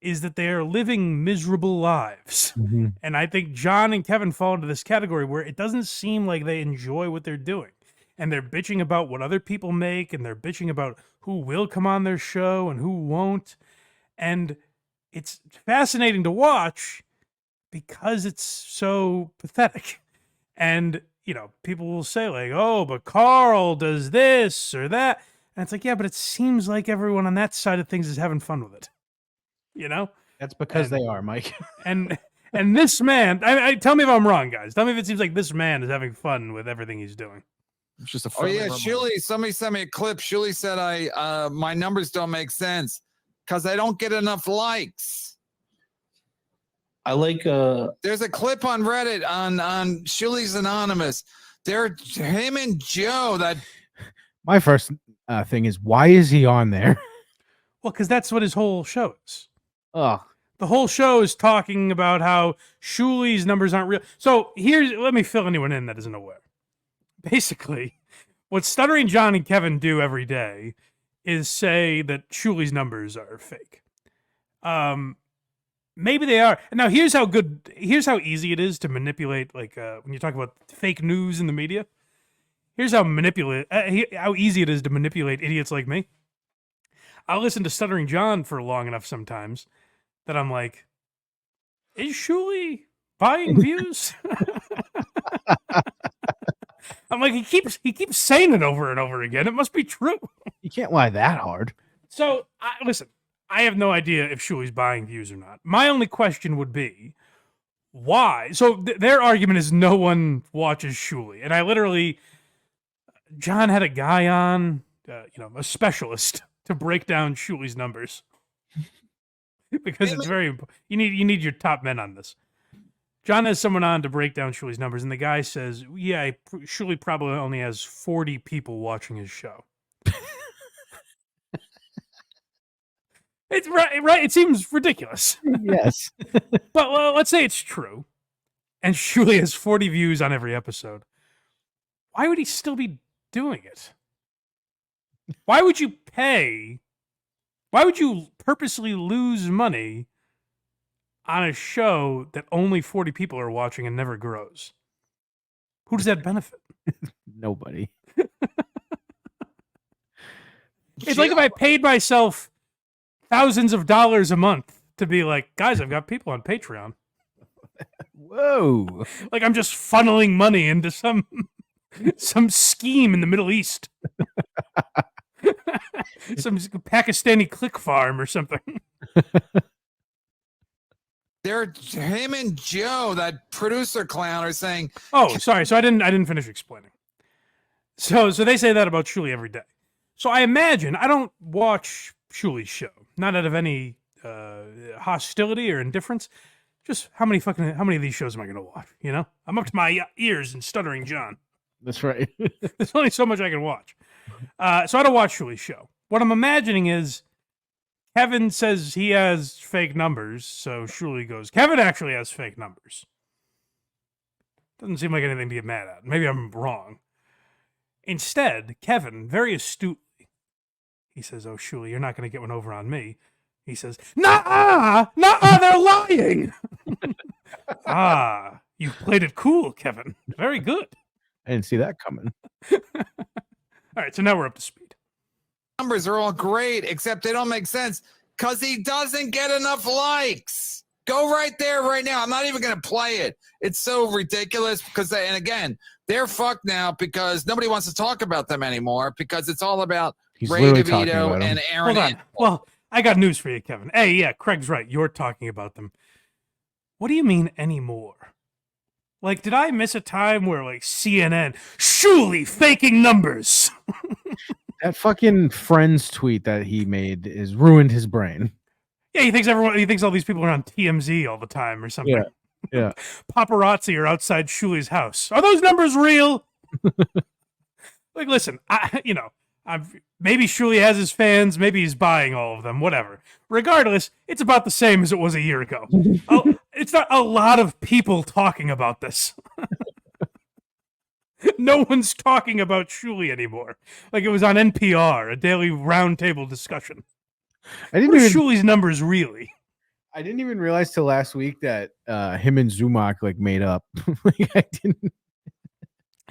is that they are living miserable lives. And I think John and Kevin fall into this category where it doesn't seem like they enjoy what they're doing. and they're bitching about what other people make, and they're bitching about who will come on their show and who won't. And it's fascinating to watch because it's so pathetic. And, you know, people will say like, oh, but Carl does this or that. And it's like, yeah, but it seems like everyone on that side of things is having fun with it. You know? That's because they are, Mike. And this man, I tell me if I'm wrong, guys. Tell me if it seems like this man is having fun with everything he's doing. It's just a Oh yeah, Shuli. Somebody sent me a clip. Shuli said my numbers don't make sense because I don't get enough likes. I like There's a clip on Reddit on Shuli's Anonymous. They're him and Joe. That My first thing is, why is he on there? Well, because that's what his whole show is. Oh, The whole show is talking about how Shuli's numbers aren't real. So let me fill anyone in that isn't aware. Basically, what Stuttering John and Kevin do every day is say that Shuli's numbers are fake. Maybe they are. Now, here's how easy it is to manipulate, like when you talk about fake news in the media. Here's how easy it is to manipulate idiots like me. I'll listen to Stuttering John for long enough sometimes that I'm like, is Shuli buying views? I'm like, he keeps saying it over and over again. It must be true. you can't lie that hard. So, listen, I have no idea if Shuli's buying views or not. My only question would be, why? So their argument is no one watches Shuli. And I literally, John had a guy on, a specialist to break down Shuli's numbers. Because it's very important. You need your top men on this. John has someone on to break down Shuli's numbers, and the guy says, yeah, Shuli probably only has 40 people watching his show. It's right. It seems ridiculous. Yes. But let's say it's true, and Shuli has 40 views on every episode. Why would he still be doing it? Why would you pay? Why would you purposely lose money on a show that only 40 people are watching and never grows? Who does that benefit? Nobody. It's like if I paid myself thousands of dollars a month to be like, guys, I've got people on Patreon. Whoa. Like I'm just funneling money into some scheme in the Middle East. Some Pakistani click farm or something. they're him and Joe, that producer clown, are saying. Oh, sorry. So I didn't finish explaining. So they say that about Shuli every day. So I imagine I don't watch Shuli's show, not out of any hostility or indifference. Just how many of these shows am I going to watch? You know, I'm up to my ears in Stuttering John. That's right. There's only so much I can watch. So I don't watch Shuli's show. What I'm imagining is Kevin says he has fake numbers, so Shuli goes, Kevin actually has fake numbers. Doesn't seem like anything to get mad at. Maybe I'm wrong. Instead, Kevin, very astutely, he says, oh, Shuli, you're not going to get one over on me. He says, Nuh-uh, they're lying. You played it cool, Kevin. Very good. I didn't see that coming. All right, so now we're up to speed. Numbers are all great, except they don't make sense because he doesn't get enough likes. Go right there, right now. I'm not even going to play it. It's so ridiculous because, and again, they're fucked now because nobody wants to talk about them anymore because it's all about Ray DeVito and Aaron. Hold on. Well, I got news for you, Kevin. Hey, yeah, Craig's right. You're talking about them. What do you mean anymore? Like, did I miss a time where, like, CNN, Shuli faking numbers? That fucking Friends tweet that he made is ruined his brain. Yeah, he thinks all these people are on TMZ all the time or something. Yeah. Paparazzi are outside Shuli's house. Are those numbers real? Like, listen, maybe Shuli has his fans, maybe he's buying all of them, whatever. Regardless, it's about the same as it was a year ago. It's not a lot of people talking about this. No one's talking about Shuli anymore. Like it was on NPR, a daily roundtable discussion. Where's Shuli's numbers really? I didn't even realize till last week that him and Zumock like made up. Like, I didn't.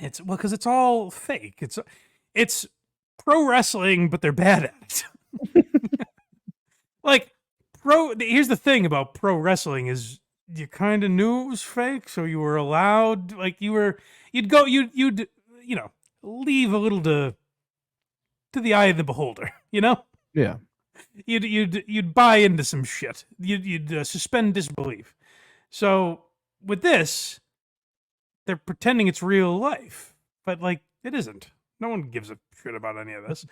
It's because it's all fake. It's pro wrestling, but they're bad at it. Like here's the thing about pro wrestling is you kind of knew it was fake, so you were allowed, like you'd leave a little to the eye of the beholder, Yeah. You'd buy into some shit. You'd suspend disbelief. So with this, they're pretending it's real life, but like it isn't. No one gives a shit about any of this.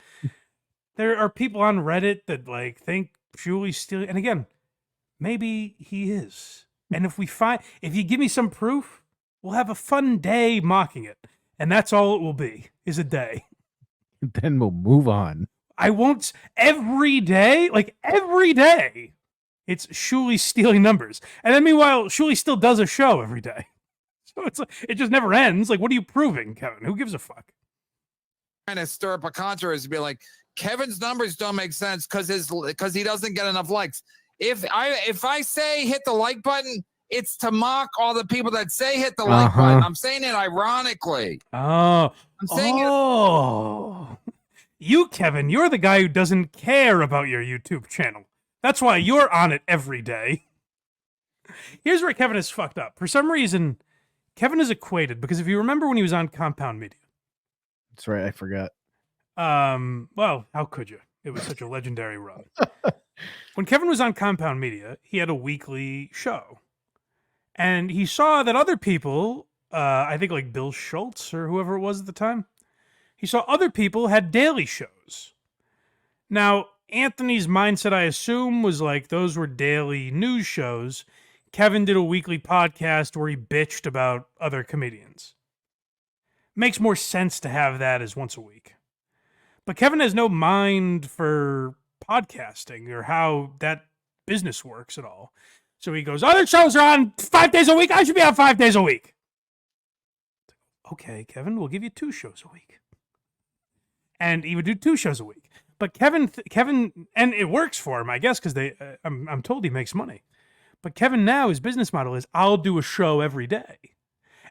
There are people on Reddit that like think Shuli's stealing, and again, maybe he is. And if you give me some proof, we'll have a fun day mocking it, and that's all it will be, is a day. Then we'll move on. I won't every day, it's Shuli stealing numbers. And then meanwhile, Shuli still does a show every day. So it's like, it just never ends. Like, what are you proving, Kevin? Who gives a fuck? Trying to stir up a controversy, be like, Kevin's numbers don't make sense because he doesn't get enough likes. If I say hit the like button, it's to mock all the people that say hit the like button. I'm saying it ironically. Oh. I'm saying You, Kevin, you're the guy who doesn't care about your YouTube channel. That's why you're on it every day. Here's where Kevin is fucked up. For some reason, Kevin is equated, because if you remember when he was on Compound Media. That's right, I forgot. Well, how could you? It was such a legendary run. When Kevin was on Compound Media, he had a weekly show. And he saw that other people, I think like Bill Schultz or whoever it was at the time, he saw other people had daily shows. Now, Anthony's mindset, I assume, was like those were daily news shows. Kevin did a weekly podcast where he bitched about other comedians. Makes more sense to have that as once a week. But Kevin has no mind for podcasting or how that business works at all. So he goes, other shows are on 5 days a week. I should be on 5 days a week. Okay, Kevin, we'll give you 2 shows a week. And he would do 2 shows a week. But Kevin, and it works for him, I guess, because I'm told he makes money. But Kevin now, his business model is, I'll do a show every day.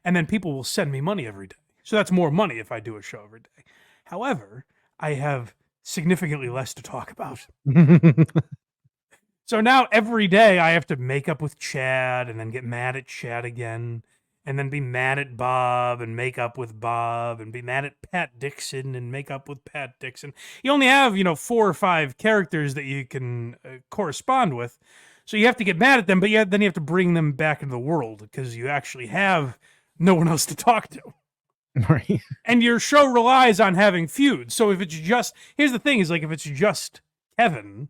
And then people will send me money every day. So that's more money if I do a show every day. However, I have significantly less to talk about. So now every day I have to make up with Chad and then get mad at Chad again. And then be mad at Bob and make up with Bob and be mad at Pat Dixon and make up with Pat Dixon. You only have, 4 or 5 characters that you can correspond with. So you have to get mad at them, but then you have to bring them back into the world because you actually have no one else to talk to. Right. And your show relies on having feuds. So if it's just, here's the thing is like, if it's just Kevin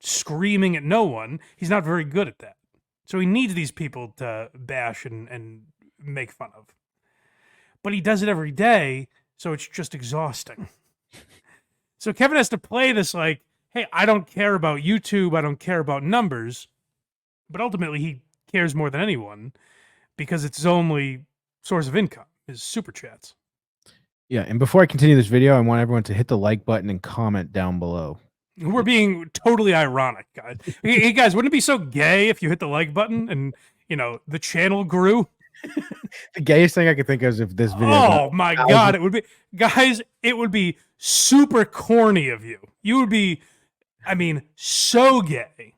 screaming at no one, he's not very good at that. So he needs these people to bash and make fun of. But he does it every day, so it's just exhausting. So Kevin has to play this like, hey, I don't care about YouTube, I don't care about numbers, but ultimately he cares more than anyone because it's his only source of income, is super chats. Yeah, and before I continue this video, I want everyone to hit the like button and comment down below. We're being totally ironic, guys. Hey, guys, wouldn't it be so gay if you hit the like button and, the channel grew? The gayest thing I could think of is if this video... Oh, my God. It would be... Guys, it would be super corny of you. You would be, so gay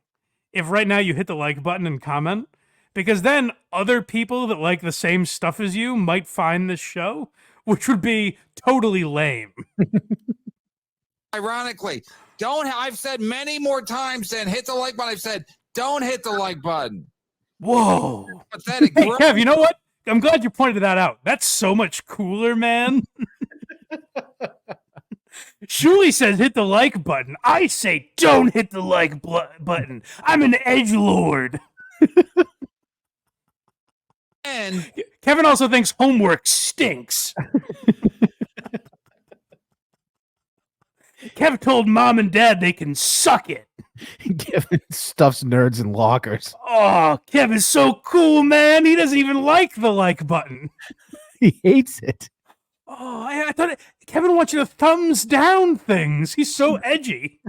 if right now you hit the like button and comment. Because then other people that like the same stuff as you might find this show, which would be totally lame. Ironically, I've said many more times than hit the like button. I've said, don't hit the like button. Whoa. Pathetic. Hey, Kev, you know what? I'm glad you pointed that out. That's so much cooler, man. Shuli says hit the like button. I say don't hit the like button. I'm an edgelord. And Kevin also thinks homework stinks. Kevin told mom and dad they can suck it. Kevin stuffs nerds in lockers. Oh, Kevin's so cool, man. He doesn't even like the like button. He hates it. Oh, I thought Kevin wants you to thumbs down things. He's so edgy.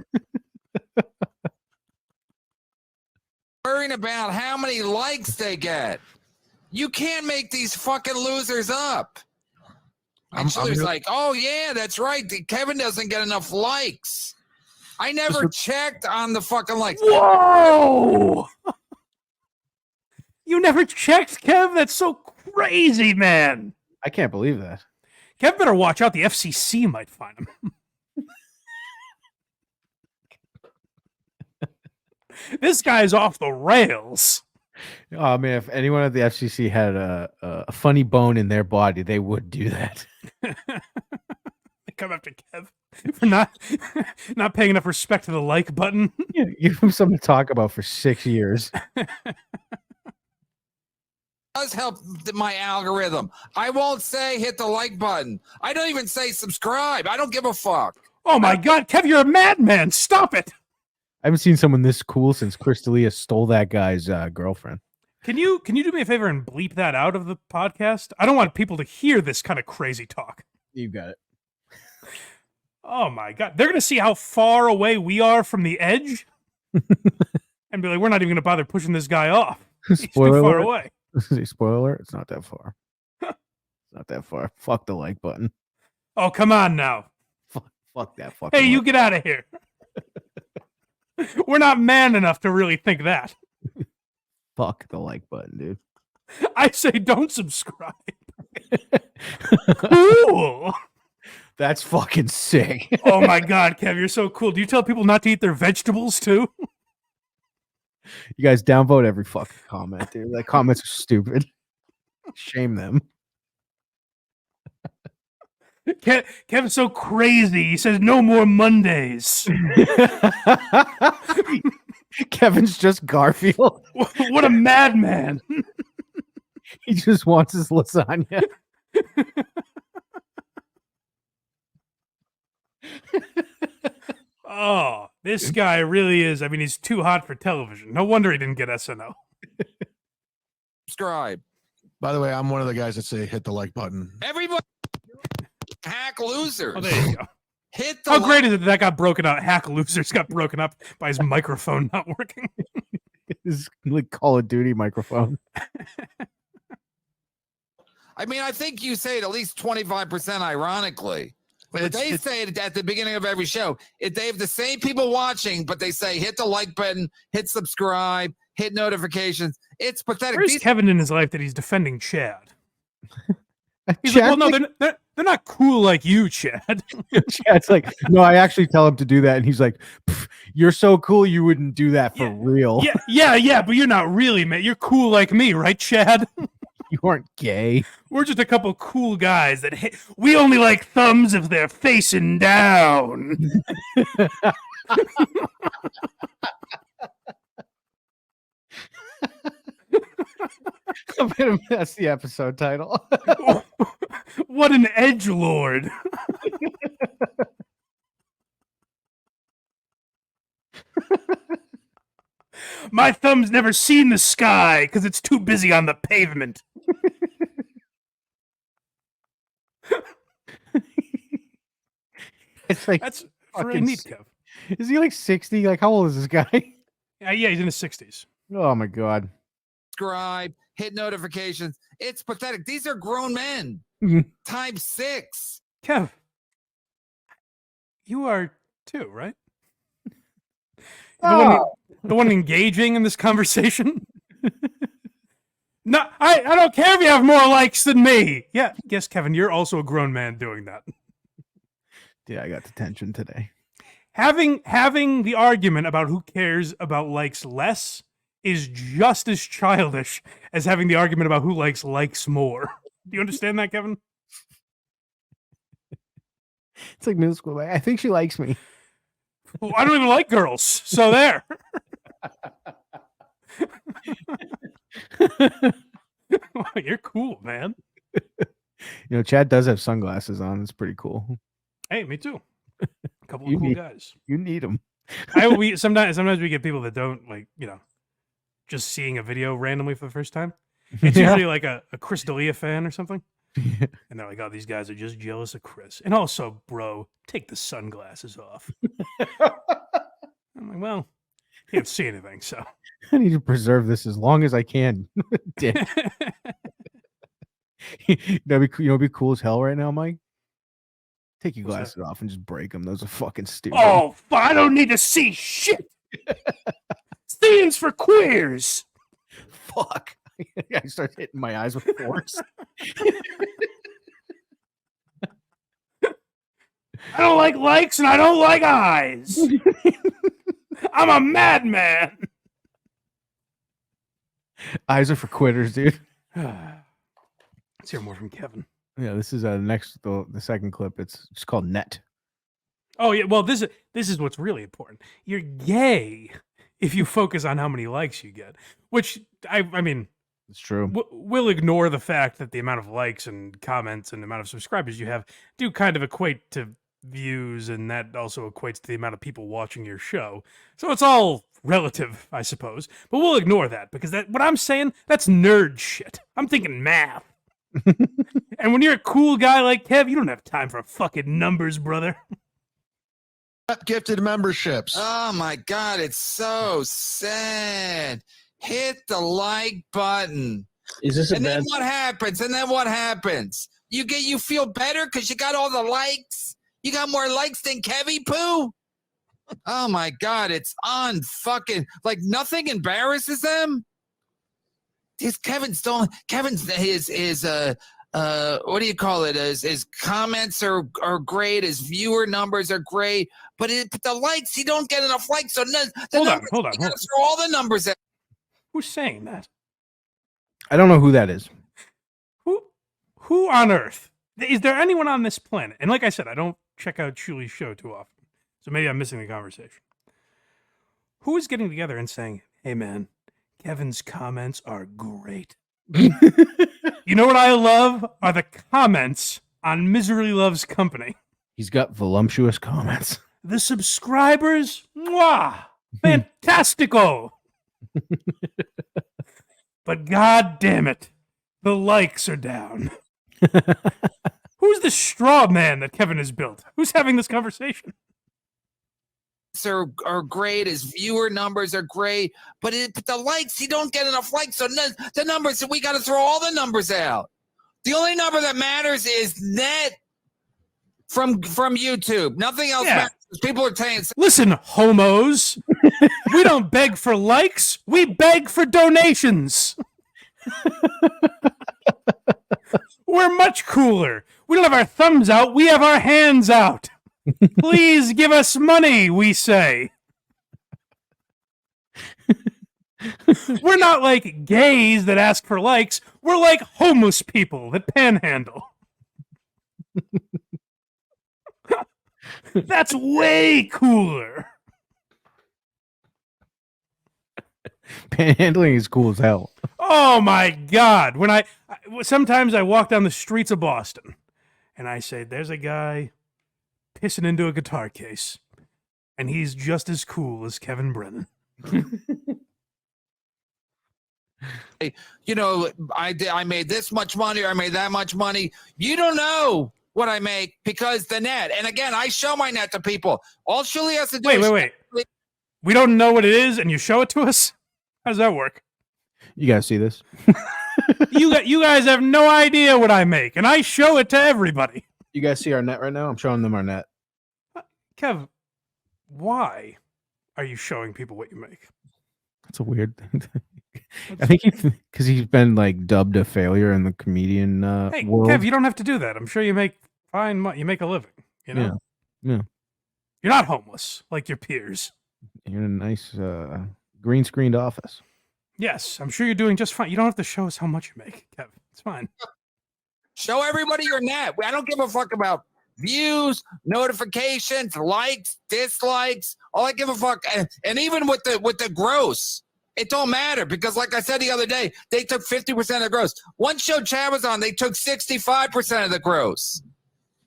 Worrying about how many likes they get. You can't make these fucking losers up. And Shuli's like, oh, yeah, that's right. Kevin doesn't get enough likes. I never checked on the fucking likes. Whoa! You never checked, Kev? That's so crazy, man. I can't believe that. Kev better watch out. The FCC might find him. This guy's off the rails. Oh man, if anyone at the FCC had a funny bone in their body, they would do that. They come after Kev for not paying enough respect to the like button. Yeah, give him something to talk about for 6 years. Does help my algorithm. I won't say hit the like button. I don't even say subscribe. I don't give a fuck. Oh my God, Kev, you're a madman. Stop it. I haven't seen someone this cool since Crystalia stole that guy's girlfriend. Can you do me a favor and bleep that out of the podcast? I don't want people to hear this kind of crazy talk. You got it. Oh my God. They're going to see how far away we are from the edge and be like, we're not even going to bother pushing this guy off. He's too far away. Spoiler alert, it's not that far. It's not that far. Fuck the like button. Oh, come on now. Fuck that fucking Hey, you get out of here. We're not man enough to really think that. Fuck the like button, dude. I say don't subscribe. Cool. That's fucking sick. Oh my God, Kev, you're so cool. Do you tell people not to eat their vegetables too? You guys downvote every fucking comment, dude. Like comments are stupid. Shame them. Kevin's so crazy. He says no more Mondays. Kevin's just Garfield. What a madman. He just wants his lasagna. Oh, this guy really is. I mean, he's too hot for television. No wonder he didn't get SNL. Subscribe. By the way, I'm one of the guys that say hit the like button. Everybody hack losers. Oh, there you go. Hit the How great is it that got broken up? Hack Losers got broken up by his microphone not working. His like Call of Duty microphone. I mean, I think you say it at least 25% ironically. But they say it at the beginning of every show. If they have the same people watching, but they say hit the like button, hit subscribe, hit notifications. It's pathetic. Where's Kevin in his life that he's defending Chad? He's like, well, no, they're not cool like you, Chad. Chad's like, no, I actually tell him to do that, and he's like, you're so cool, you wouldn't do that for real. Yeah, but you're not really, man. You're cool like me, right, Chad? You aren't gay. We're just a couple cool guys that we only like thumbs if they're facing down. That's the episode title. What an edgelord. My thumb's never seen the sky because it's too busy on the pavement. It's like that's really neat, Kev. Is he like 60? Like, how old is this guy? Yeah, he's in his 60s. Oh my God. Subscribe, hit notifications. It's pathetic. These are grown men. Times 6. Kev, you are too, right? The one engaging in this conversation? No, I don't care if you have more likes than me. Yeah, guess, Kevin, you're also a grown man doing that. Yeah, I got detention today. Having the argument about who cares about likes less is just as childish as having the argument about who likes more. Do you understand that, Kevin? It's like middle school. I think she likes me. Well, I don't even like girls, so there. You're cool, man. You know, Chad does have sunglasses on. It's pretty cool. Hey, me too. A couple of cool guys. You need them. Sometimes we get people that don't like, just seeing a video randomly for the first time. It's usually like a Chris D'Elia fan or something. And they're like, oh, these guys are just jealous of Chris. And also, bro, take the sunglasses off. I'm like, well, can't see anything, so. I need to preserve this as long as I can. Dick. That'd be cool as hell right now, Mike. Take your What's glasses off and just break them. Those are fucking stupid. Oh, I don't need to see shit. Seeing's for queers. Fuck. I start hitting my eyes with force. I don't like likes and I don't like eyes. I'm a madman. Eyes are for quitters, dude. Let's hear more from Kevin. Yeah, this is the second clip. It's called Net. Oh yeah, well this is what's really important. You're gay if you focus on how many likes you get, which I mean, it's true. We'll ignore the fact that the amount of likes and comments and the amount of subscribers you have do kind of equate to views, and that also equates to the amount of people watching your show. So it's all relative, I suppose. But we'll ignore that because what I'm saying, that's nerd shit. I'm thinking math. And when you're a cool guy like Kev, you don't have time for fucking numbers, brother. Gifted memberships. Oh my God, it's so sad. Hit the like button. Is this a and bad? Then what happens? And then what happens? You feel better because you got all the likes. You got more likes than Kevy Poo. Oh my God, it's unfucking like nothing embarrasses them. His Kevin's what do you call it? His comments are great. His viewer numbers are great, but the likes, he don't get enough likes. So hold on. Throw all the numbers out. Who's saying that? I don't know who that is. Who on earth? Is there anyone on this planet? And like I said, I don't check out Shuli's show too often, so maybe I'm missing the conversation. Who is getting together and saying, "Hey man, Kevin's comments are great." You know what I love are the comments on Misery Loves Company. He's got voluptuous comments. The subscribers, mwah, fantastico. But god damn it, the likes are down. Who's the straw man that Kevin has built? Who's having this conversation? Are great, his viewer numbers are great, but the likes, he don't get enough likes. So the numbers, we got to throw all the numbers out. The only number that matters is net from YouTube. Nothing else matters. People are saying, listen, homos, we don't beg for likes, we beg for donations. We're much cooler. We don't have our thumbs out, we have our hands out. Please give us money, we say. We're not like gays that ask for likes. We're like homeless people that panhandle. That's way cooler. Panhandling is cool as hell. Oh my God. When sometimes I walk down the streets of Boston and I say, there's a guy pissing into a guitar case, and he's just as cool as Kevin Brennan. You know, I made this much money, or I made that much money. You don't know what I make because the net. And again, I show my net to people. All Shuli has to do Wait. We don't know what it is, and you show it to us? How does that work? You guys see this? You guys have no idea what I make, and I show it to everybody. You guys see our net right now? I'm showing them our net. Kev, why are you showing people what you make? That's a weird thing. I think because he's been like dubbed a failure in the comedian world. Kev, you don't have to do that. I'm sure you make fine money. You make a living. You know? Yeah. You're not homeless like your peers. You're in a nice green screened office. Yes, I'm sure you're doing just fine. You don't have to show us how much you make, Kev. It's fine. Show everybody your net. I don't give a fuck about views, notifications, likes, dislikes. All I give a fuck, and even with the gross, it don't matter because, like I said the other day, they took 50% of the gross. One show Chad was on, they took 65% of the gross.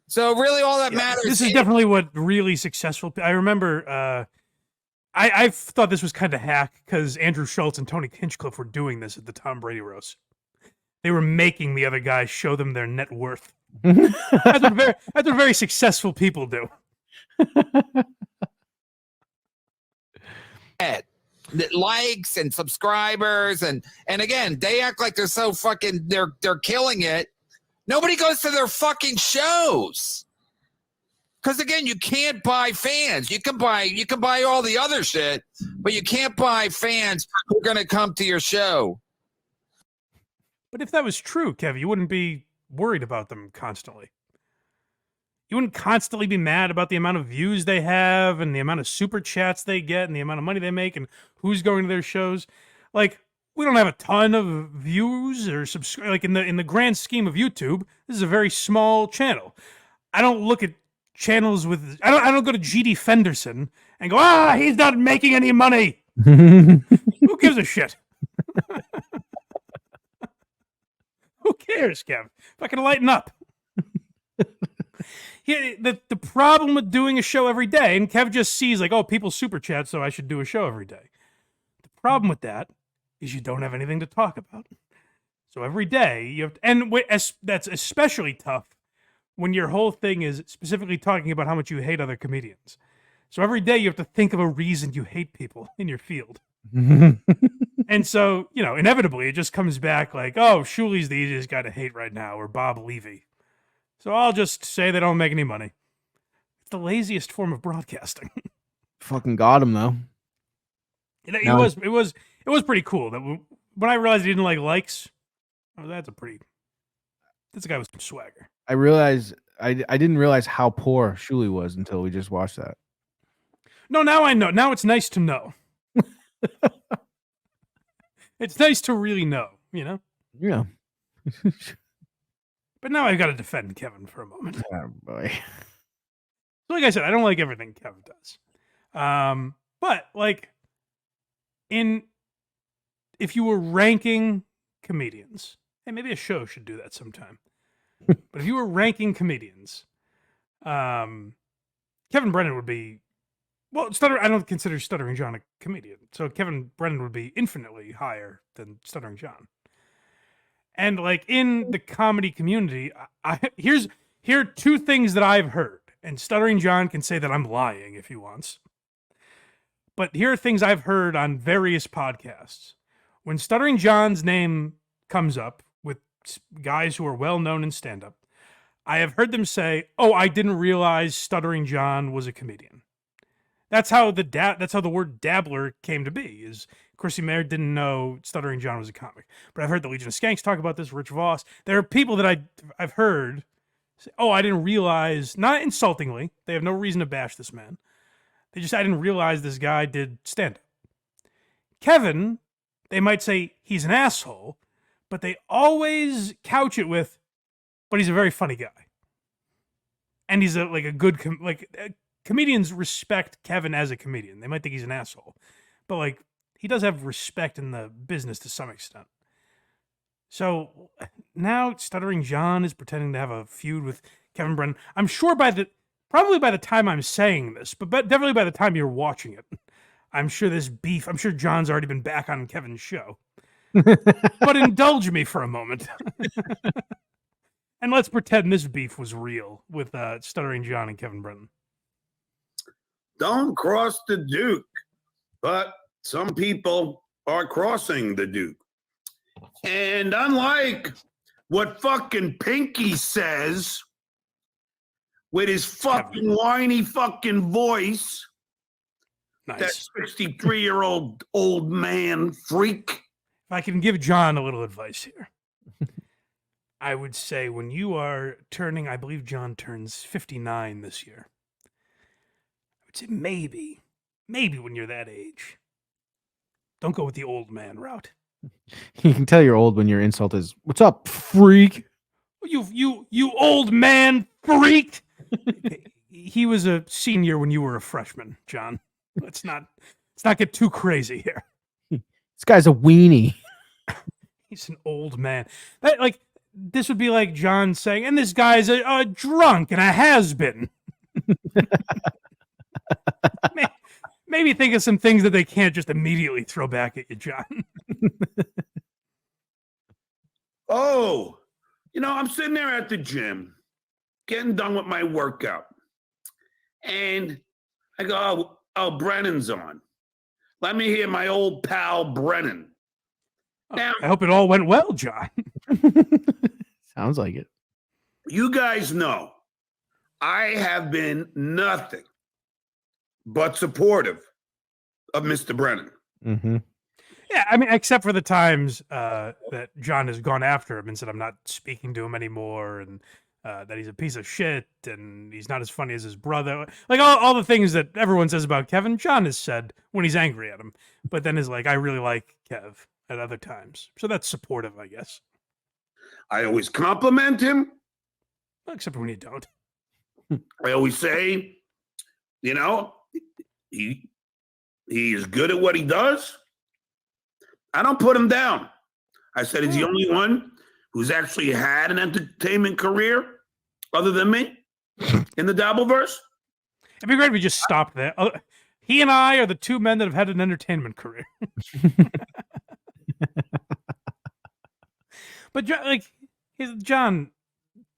So really, all that matters. This is definitely what really successful. I remember. I thought this was kind of hack because Andrew Schultz and Tony Hinchcliffe were doing this at the Tom Brady roast. They were making the other guys show them their net worth. That's what very successful people do. Likes and subscribers and again, they act like they're so fucking they're killing it. Nobody goes to their fucking shows. Because again, you can't buy fans. You can buy all the other shit, but you can't buy fans who are going to come to your show. But if that was true, Kev, you wouldn't be worried about them constantly. You wouldn't constantly be mad about the amount of views they have and the amount of super chats they get and the amount of money they make and who's going to their shows. Like, we don't have a ton of views or subscribe. Like in the grand scheme of YouTube, this is a very small channel. I don't look at channels with. I don't go to GD Fenderson and go, he's not making any money. Who gives a shit? Who cares, Kev? Fucking lighten up. The problem with doing a show every day, and Kev just sees like, people super chat, so I should do a show every day. The problem with that is you don't have anything to talk about. So every day you have to, and that's especially tough when your whole thing is specifically talking about how much you hate other comedians. So every day you have to think of a reason you hate people in your field. And so, inevitably it just comes back like, Shuli's the easiest guy to hate right now, or Bob Levy. So I'll just say they don't make any money. It's the laziest form of broadcasting. Fucking got him though. It was pretty cool that when I realized he didn't like likes. That's a guy with some swagger. I realized I didn't realize how poor Shuli was until we just watched that. No, now I know. Now it's nice to know. It's nice to really know, Yeah. But now I've got to defend Kevin for a moment. Oh boy. Like I said, I don't like everything Kevin does. But like if you were ranking comedians, hey, maybe a show should do that sometime. But if you were ranking comedians, Kevin Brennan would be, I don't consider Stuttering John a comedian. So Kevin Brennan would be infinitely higher than Stuttering John. And like in the comedy community, here are two things that I've heard. And Stuttering John can say that I'm lying if he wants. But here are things I've heard on various podcasts. When Stuttering John's name comes up with guys who are well known in stand-up, I have heard them say, I didn't realize Stuttering John was a comedian. That's how the word dabbler came to be, is Chrissy Mayer didn't know Stuttering John was a comic. But I've heard the Legion of Skanks talk about this, Rich Voss. There are people that I've heard say, I didn't realize, not insultingly, they have no reason to bash this man. I didn't realize this guy did stand-up. Kevin, they might say he's an asshole, but they always couch it with, but he's a very funny guy. And he's a good, comedians respect Kevin as a comedian. They might think he's an asshole, but he does have respect in the business to some extent. So now Stuttering John is pretending to have a feud with Kevin Brennan. I'm sure probably by the time I'm saying this, but definitely by the time you're watching it, I'm sure John's already been back on Kevin's show. But indulge me for a moment. And let's pretend this beef was real with Stuttering John and Kevin Brennan. Don't cross the Duke, but some people are crossing the Duke. And unlike what fucking Pinky says with his fucking whiny fucking voice, nice. That 63-year-old old man freak. If I can give John a little advice here, I would say when you are turning, I believe John turns 59 this year. I would say maybe when you're that age, don't go with the old man route. You can tell you're old when your insult is, "What's up, freak?" You old man freak. He was a senior when you were a freshman, John. Let's not get too crazy here. This guy's a weenie. He's an old man. This would be like John saying, and this guy's a drunk and a has-been. Maybe think of some things that they can't just immediately throw back at you, John. I'm sitting there at the gym, getting done with my workout. And I go, Brennan's on. Let me hear my old pal Brennan. Now, I hope it all went well, John. Sounds like it. You guys know I have been nothing but supportive of Mr. Brennan. Mm-hmm. Yeah, I mean, except for the times that John has gone after him and said, I'm not speaking to him anymore, and that he's a piece of shit, and he's not as funny as his brother. Like, all the things that everyone says about Kevin, John has said when he's angry at him, but then is like, I really like Kev at other times. So that's supportive, I guess. I always compliment him. Well, except for when you don't. I always say, you know, he is good at what he does. I don't put him down. I said he's the only one who's actually had an entertainment career other than me in the Dabbleverse. It'd be great if we just stopped there. He and I are the two men that have had an entertainment career. But John,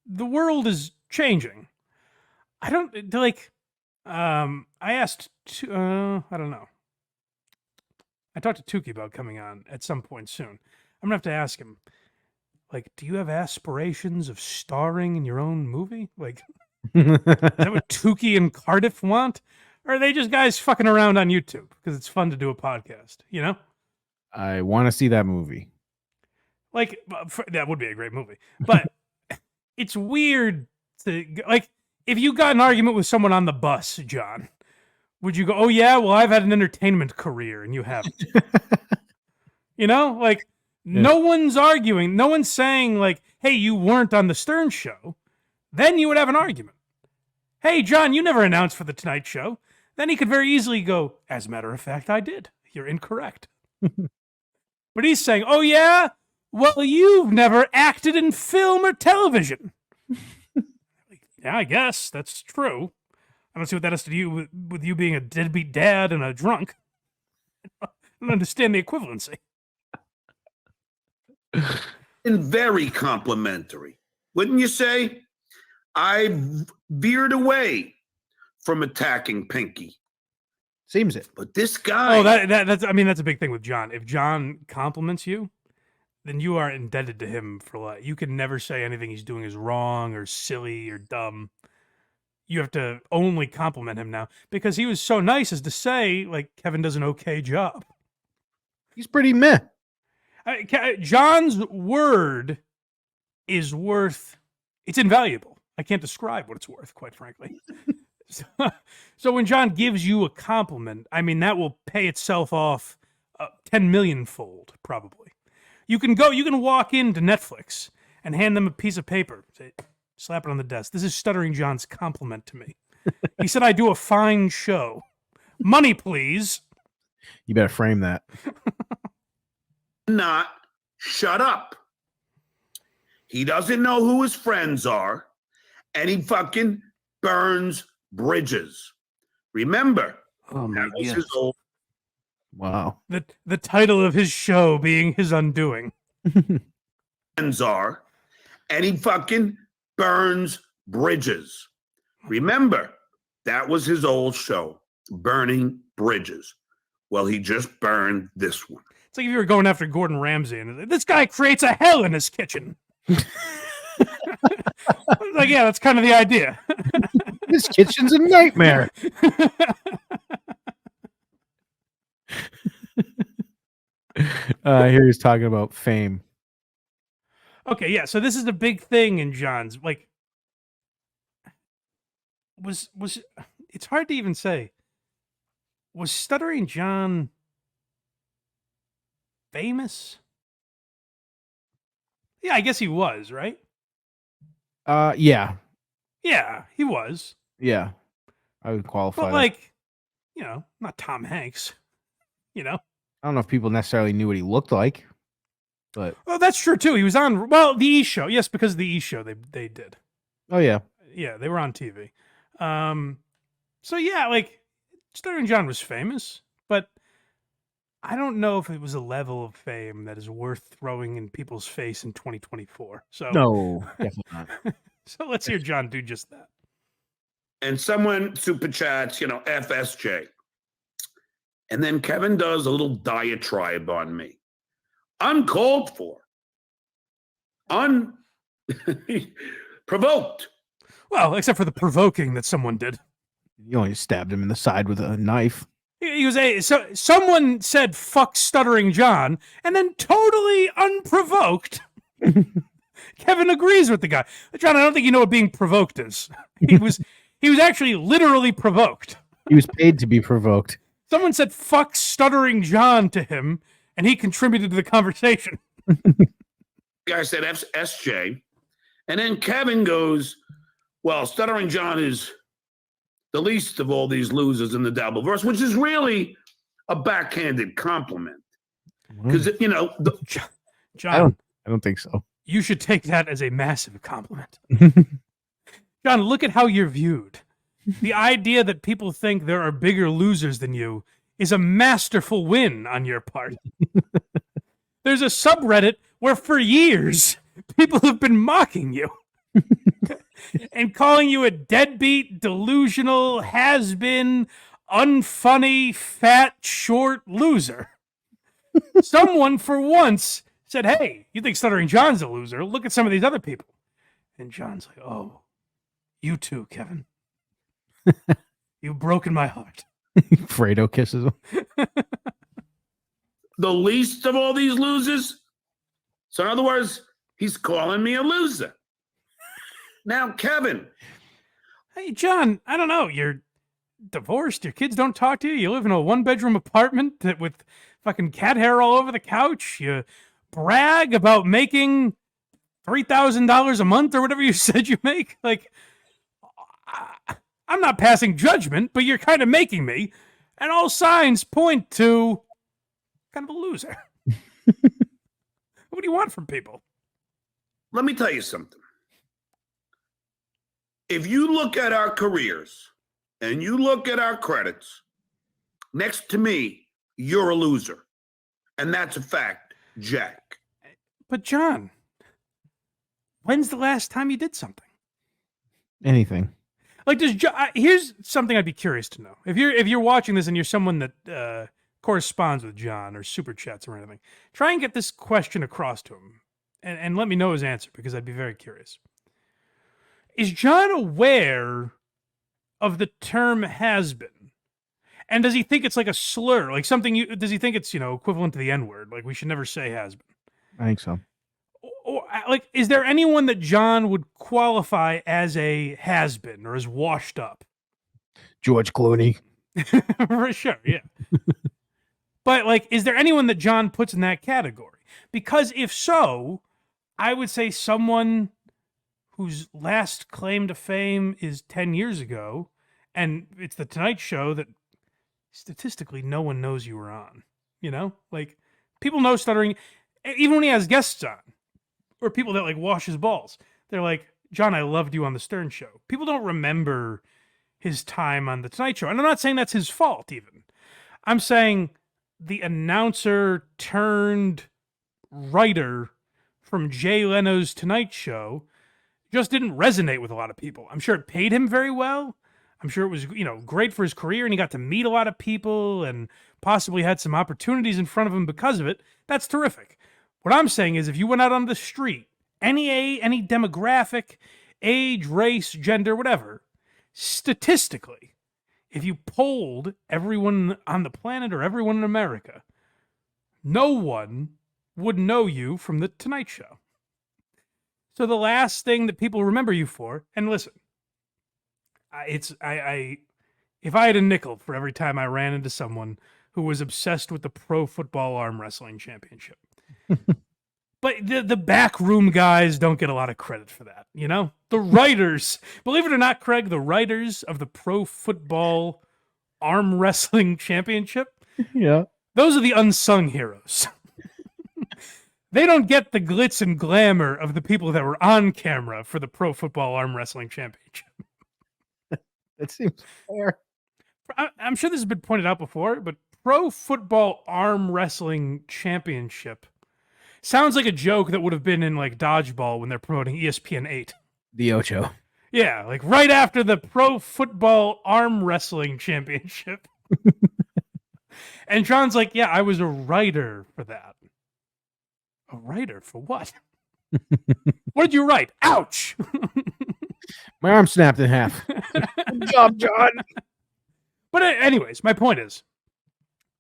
the world is changing. I don't like. I asked. I don't know. I talked to Tukey about coming on at some point soon. I'm gonna have to ask him. Like, do you have aspirations of starring in your own movie? Like, is that what Tukey and Cardiff want? Or are they just guys fucking around on YouTube because it's fun to do a podcast? You know. I want to see that movie. Like, that would be a great movie. But it's weird to, like, if you got an argument with someone on the bus, John, would you go, oh, yeah, well, I've had an entertainment career and you haven't? You know? Like, no one's arguing. No one's saying, like, hey, you weren't on the Stern Show. Then you would have an argument. Hey, John, you never announced for the Tonight Show. Then he could very easily go, as a matter of fact, I did. You're incorrect. But he's saying, oh, yeah? Well, you've never acted in film or television. Yeah, I guess that's true. I don't see what that has to do with you being a deadbeat dad and a drunk. I don't understand the equivalency. And very complimentary, wouldn't you say? I veered away from attacking Pinky. Seems it. But this guy... Oh, that's a big thing with John. If John compliments you, then you are indebted to him for life. You can never say anything he's doing is wrong or silly or dumb. You have to only compliment him now because he was so nice as to say, like, Kevin does an okay job. He's pretty meh. John's word is worth, it's invaluable. I can't describe what it's worth, quite frankly. So when John gives you a compliment, I mean, that will pay itself off 10 million fold, probably. You can walk into Netflix and hand them a piece of paper, say, slap it on the desk. This is Stuttering John's compliment to me. He said I do a fine show. Money, please. You better frame that. Not shut up. He doesn't know who his friends are, and he fucking burns bridges. Remember, that was his old. Wow. The title of his show being his undoing. Friends are, and he fucking burns bridges. Remember, that was his old show, Burning Bridges. Well, he just burned this one. It's like if you were going after Gordon Ramsay and this guy creates a hell in his kitchen. Like, yeah, that's kind of the idea. This kitchen's a nightmare. Here he's talking about fame. Okay, yeah. So this is the big thing in John's. Like, was it's hard to even say. Was Stuttering John famous? Yeah, I guess he was, right? Yeah. Yeah, he was. Yeah. I would qualify. But like, you know, not Tom Hanks. You know? I don't know if people necessarily knew what he looked like, but Oh, that's true too. He was on the E Show. Yes, because of the E Show they did. Oh yeah. Yeah, they were on TV. So yeah, like Stuttering John was famous, but I don't know if it was a level of fame that is worth throwing in people's face in 2024. So no, definitely not. So let's hear John do just that. And someone super chats, FSJ. And then Kevin does a little diatribe on me. Uncalled for. Unprovoked. Well, except for the provoking that someone did. You only stabbed him in the side with a knife. He was so someone said "fuck Stuttering John," and then totally unprovoked, Kevin agrees with the guy. John, I don't think you know what being provoked is. He was actually literally provoked. He was paid to be provoked. Someone said "fuck Stuttering John" to him, and he contributed to the conversation. Guy said SJ, and then Kevin goes, "Well, Stuttering John is the least of all these losers in the Dabbleverse," which is really a backhanded compliment. Because, you know, John, I don't think so. You should take that as a massive compliment. John, look at how you're viewed. The idea that people think there are bigger losers than you is a masterful win on your part. There's a subreddit where for years people have been mocking you and calling you a deadbeat, delusional, has-been, unfunny, fat, short loser. Someone for once said, "Hey, you think Stuttering John's a loser? Look at some of these other people." And John's like, "Oh, you too, Kevin. You've broken my heart." Fredo kisses him. The least of all these losers. So in other words, he's calling me a loser. Now, Kevin. Hey, John, I don't know. You're divorced. Your kids don't talk to you. You live in a one-bedroom apartment with fucking cat hair all over the couch. You brag about making $3,000 a month or whatever you said you make. Like, I'm not passing judgment, but you're kind of making me. And all signs point to kind of a loser. What do you want from people? Let me tell you something. If you look at our careers and you look at our credits, next to me, you're a loser. And that's a fact, Jack. But John, when's the last time you did something? Anything. Like, here's something I'd be curious to know. If you're watching this and you're someone that corresponds with John or super chats or anything, try and get this question across to him and let me know his answer, because I'd be very curious. Is John aware of the term has been? And does he think it's like a slur, like something does he think it's, equivalent to the N-word? Like we should never say has been. I think so. Or like, is there anyone that John would qualify as a has been or as washed up? George Clooney. For sure, yeah. But like, is there anyone that John puts in that category? Because if so, I would say someone whose last claim to fame is 10 years ago, and it's the Tonight Show that statistically no one knows you were on. Like people know Stuttering, even when he has guests on, or people that like wash his balls. They're like, "John, I loved you on the Stern Show." People don't remember his time on the Tonight Show. And I'm not saying that's his fault even. I'm saying the announcer turned writer from Jay Leno's Tonight Show just didn't resonate with a lot of people. I'm sure it paid him very well. I'm sure it was, great for his career, and he got to meet a lot of people and possibly had some opportunities in front of him because of it. That's terrific. What I'm saying is if you went out on the street, any demographic, age, race, gender, whatever, statistically, if you polled everyone on the planet or everyone in America, no one would know you from the Tonight Show. So the last thing that people remember you for, and listen, if I had a nickel for every time I ran into someone who was obsessed with the Pro Football Arm Wrestling Championship. But the backroom guys don't get a lot of credit for that, The writers, believe it or not, Craig, the writers of the Pro Football Arm Wrestling Championship, yeah, those are the unsung heroes. They don't get the glitz and glamour of the people that were on camera for the Pro Football Arm Wrestling Championship. That seems fair. I'm sure this has been pointed out before, but Pro Football Arm Wrestling Championship sounds like a joke that would have been in like Dodgeball when they're promoting ESPN 8. The Ocho. Yeah, like right after the Pro Football Arm Wrestling Championship. And John's like, "Yeah, I was a writer for that." A writer for what? What did you write? Ouch! My arm snapped in half. Good job, John. But anyways, my point is,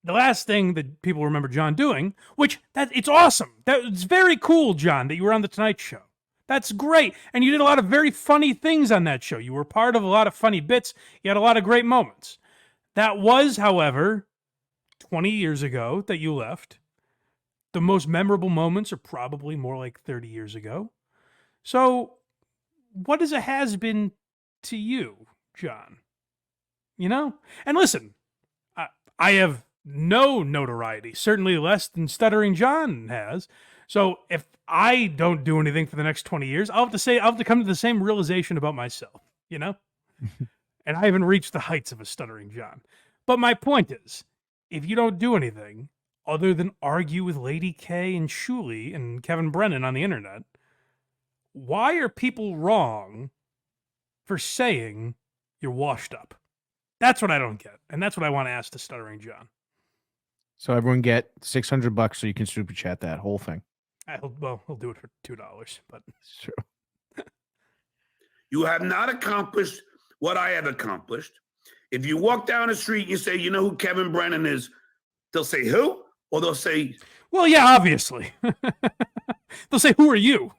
the last thing that people remember John doing, it's awesome. It's very cool, John, that you were on the Tonight Show. That's great. And you did a lot of very funny things on that show. You were part of a lot of funny bits. You had a lot of great moments. That was, however, 20 years ago that you left. The most memorable moments are probably more like 30 years ago. So what is a has-been to you, John? You know? And listen, I have no notoriety, certainly less than Stuttering John has. So if I don't do anything for the next 20 years, I'll have to come to the same realization about myself, you know? And I haven't reached the heights of a Stuttering John. But my point is, if you don't do anything other than argue with Lady K and Shuli and Kevin Brennan on the internet, why are people wrong for saying you're washed up? That's what I don't get. And that's what I want to ask the Stuttering John. So everyone get $600 so you can super chat that whole thing. He'll do it for $2, but it's true. You have not accomplished what I have accomplished. If you walk down the street and you say, you know who Kevin Brennan is, they'll say, who? Or they'll say, well, yeah, obviously. They'll say, who are you?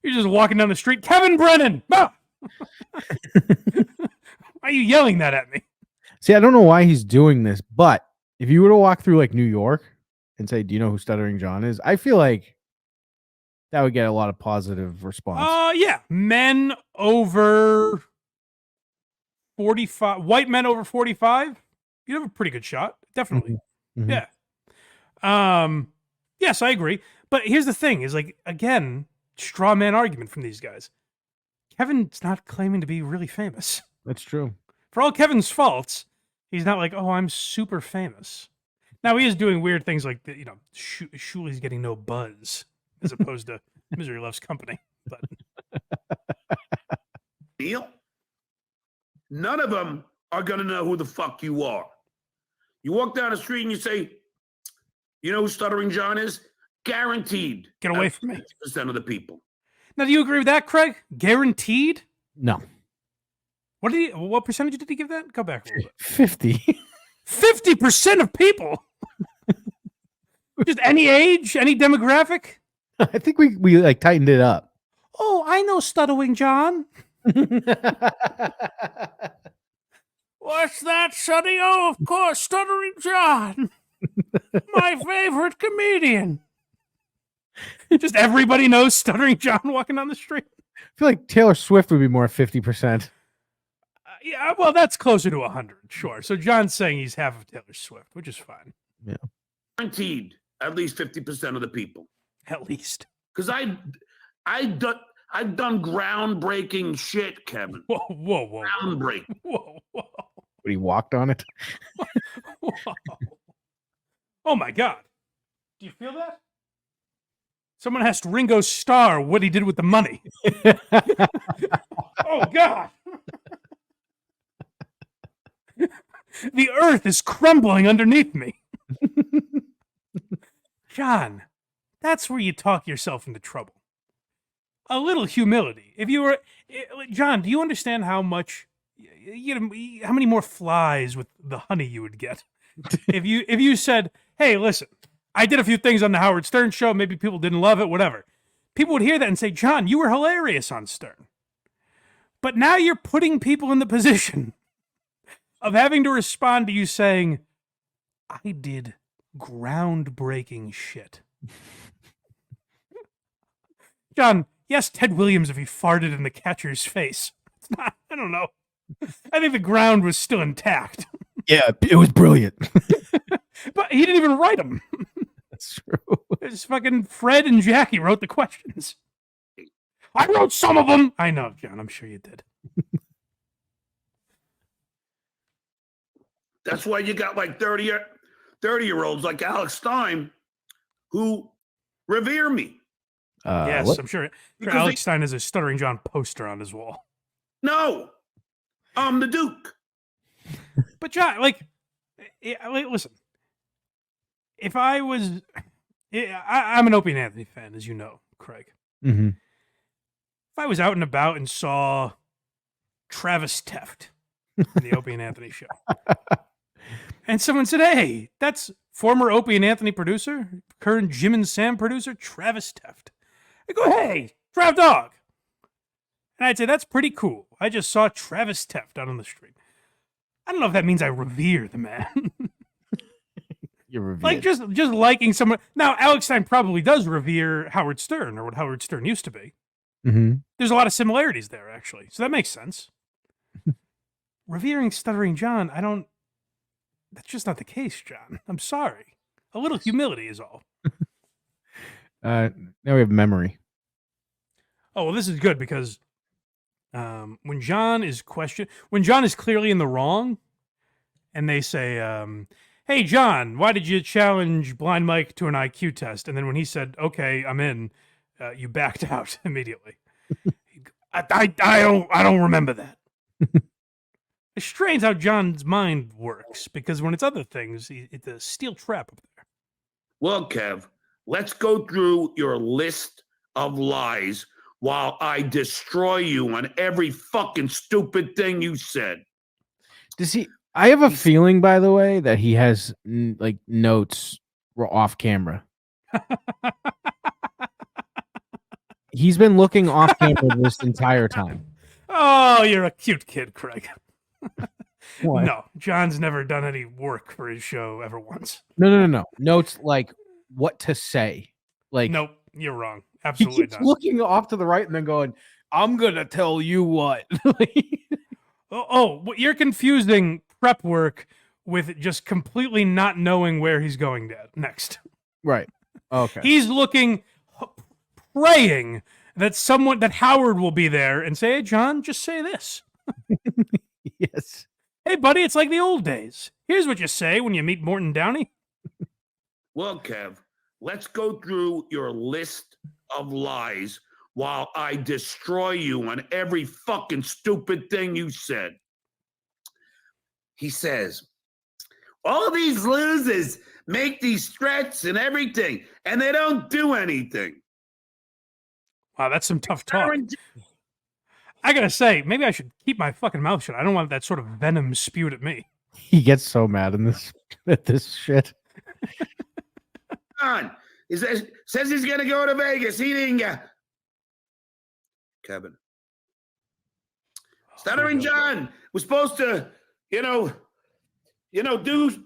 You're just walking down the street. Kevin Brennan! Ah! Why are you yelling that at me? See, I don't know why he's doing this, but if you were to walk through like New York and say, do you know who Stuttering John is? I feel like that would get a lot of positive response. Yeah. Men over 45, white men over 45, you'd have a pretty good shot. Definitely. Mm-hmm. Yeah. Yes, I agree. But here's the thing is like, again, straw man argument from these guys. Kevin's not claiming to be really famous. That's true. For all Kevin's faults, he's not like, oh, I'm super famous. Now he is doing weird things like, you know, Shuli's getting no buzz as opposed to Misery Loves Company. But Neil, none of them are going to know who the fuck you are. You walk down the street and you say, you know who Stuttering John is? Guaranteed. Get away from me. 50% of the people. Now, do you agree with that, Craig? Guaranteed? No. What percentage did he give that? Go back a little bit. 50. 50% of people? Just any age, any demographic? I think we like tightened it up. Oh, I know Stuttering John. What's that, Sonny? Oh, of course, Stuttering John. My favorite comedian. Just everybody knows Stuttering John walking down the street. I feel like Taylor Swift would be more 50%. Yeah, well, that's closer to 100, sure. So John's saying he's half of Taylor Swift, which is fine. Yeah. Guaranteed at least 50% of the people. At least. Because I've done groundbreaking shit, Kevin. Whoa. Groundbreaking. Whoa. But he walked on it. Whoa. Oh my God. Do you feel that? Someone asked Ringo Starr what he did with the money. Oh God. The earth is crumbling underneath me. John, that's where you talk yourself into trouble. A little humility. If you were, John, do you understand how much, how many more flies with the honey you would get? if you said, hey, listen, I did a few things on the Howard Stern show. Maybe people didn't love it, whatever. People would hear that and say, John, you were hilarious on Stern. But now you're putting people in the position of having to respond to you saying, I did groundbreaking shit. John, yes, Ted Williams if he farted in the catcher's face. It's not, I don't know. I think the ground was still intact. Yeah, it was brilliant. But he didn't even write them. That's true. It's fucking Fred and Jackie wrote the questions. I wrote some of them. I know, John, I'm sure you did. That's why you got like 30-year-olds like Alex Stein who revere me. Yes, what? I'm sure Alex Stein has a Stuttering John poster on his wall. No, I'm the Duke. But John, listen, if I was, I'm an Opie and Anthony fan, as you know, Craig. Mm-hmm. if I was out and about and saw Travis Teft in the Opie and Anthony show, and someone said, "Hey, that's former Opie and Anthony producer, current Jim and Sam producer, Travis Teft." I go, "Hey, Trav Dog," and I'd say, "That's pretty cool. I just saw Travis Teft out on the street." I don't know if that means I revere the man. You're revered. Like just liking someone. Now, Alex Stein probably does revere Howard Stern, or what Howard Stern used to be. Mm-hmm. There's a lot of similarities there, actually. So that makes sense. Revering Stuttering John, that's just not the case, John. I'm sorry. A little humility is all. Now we have memory. Oh, well, this is good because when John is clearly in the wrong, and they say, "Hey, John, why did you challenge Blind Mike to an IQ test?" And then when he said, "Okay, I'm in," you backed out immediately. I don't remember that. It's strange how John's mind works, because when it's other things, it's a steel trap up there. Well, Kev, let's go through your list of lies while I destroy you on every fucking stupid thing you said. Does he? I have a feeling, by the way, that he has like notes off camera. He's been looking off camera this entire time. Oh, you're a cute kid, Craig. What? No, John's never done any work for his show ever once. No. Notes like what to say. Like, nope, you're wrong. he Absolutely keeps not. looking off to the right and then going, "I'm gonna tell you what." You're confusing prep work with just completely not knowing where he's going next. Right. Okay. He's looking, praying that Howard will be there and say, "Hey, John, just say this." Yes. "Hey, buddy, it's like the old days. Here's what you say when you meet Morton Downey." Well, Kev, let's go through your list of lies while I destroy you on every fucking stupid thing you said. He says, all these losers make these threats and everything, and they don't do anything. Wow, that's some tough talk. I gotta say, maybe I should keep my fucking mouth shut. I don't want that sort of venom spewed at me. He gets so mad at this shit. John, he says he's gonna go to Vegas. He didn't get. Kevin. Stuttering John was supposed to, do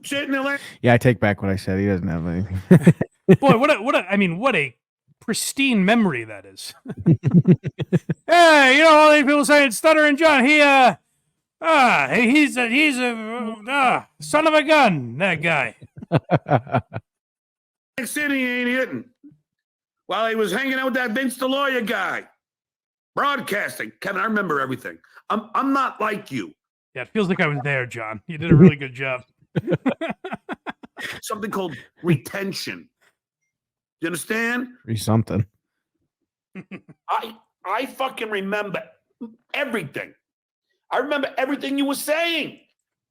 shit in the land. Yeah, I take back what I said. He doesn't have anything. Boy, what a pristine memory that is. Hey, all these people saying Stuttering John, he's a son of a gun, that guy. Next city he ain't hitting. While he was hanging out with that Vince the lawyer guy. Broadcasting. Kevin, I remember everything. I'm not like you. Yeah, it feels like I was there, John. You did a really good job. Something called retention. Do you understand? Something. I fucking remember everything. I remember everything you were saying.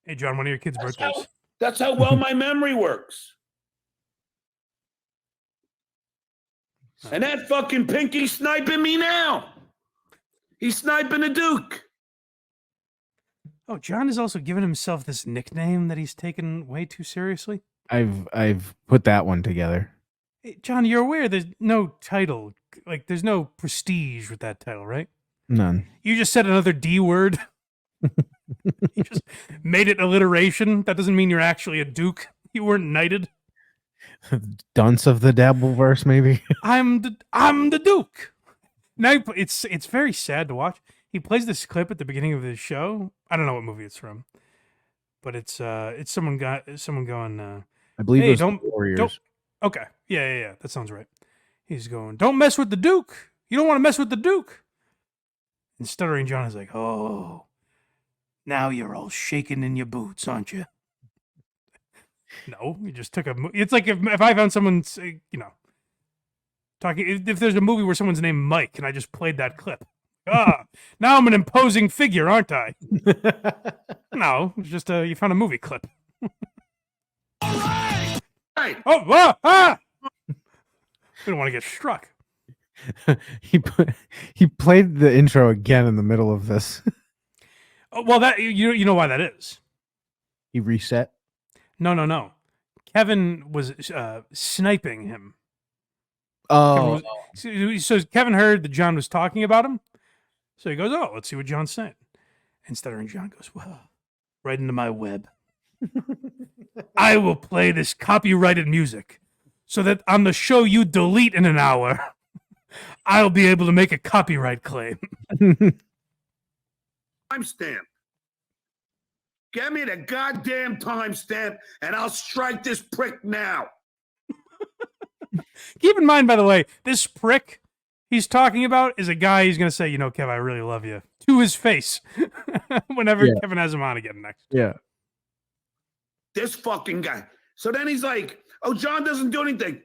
Hey, John, one of your kids' birthdays. That's how well my memory works. And that fucking Pinky's sniping me now. He's sniping the Duke. Oh, John has also given himself this nickname that he's taken way too seriously. I've put that one together. Hey, John, you're aware there's no title. Like, there's no prestige with that title, right? None. You just said another D word. You just made it alliteration. That doesn't mean you're actually a Duke. You weren't knighted. Dunce of the Dabbleverse, maybe. I'm the Duke. Now it's very sad to watch. He plays this clip at the beginning of the show. I don't know what movie it's from, but it's someone going. I believe hey, it was Warriors. Okay, yeah. That sounds right. He's going, "Don't mess with the Duke. You don't want to mess with the Duke." And Stuttering John is like, "Oh, now you're all shaking in your boots, aren't you?" No, you just took it's like if I found someone, talking, if there's a movie where someone's named Mike and I just played that clip. Now I'm an imposing figure, aren't I? No, it's just you found a movie clip. All right. Oh, we don't want to get struck. he played the intro again in the middle of this. Oh, well, that you know why that is. He reset. No. Kevin was sniping him. Oh, so Kevin heard that John was talking about him. So he goes, "Oh, let's see what John's saying." And Stuttering John goes, "Well, right into my web. I will play this copyrighted music so that on the show you delete in an hour, I'll be able to make a copyright claim." Timestamp. Get me the goddamn timestamp, and I'll strike this prick now. Keep in mind, by the way, this prick he's talking about is a guy he's going to say, Kev, I really love you, to his face whenever Kevin has him on again next. Yeah. This fucking guy. So then he's like, oh, John doesn't do anything.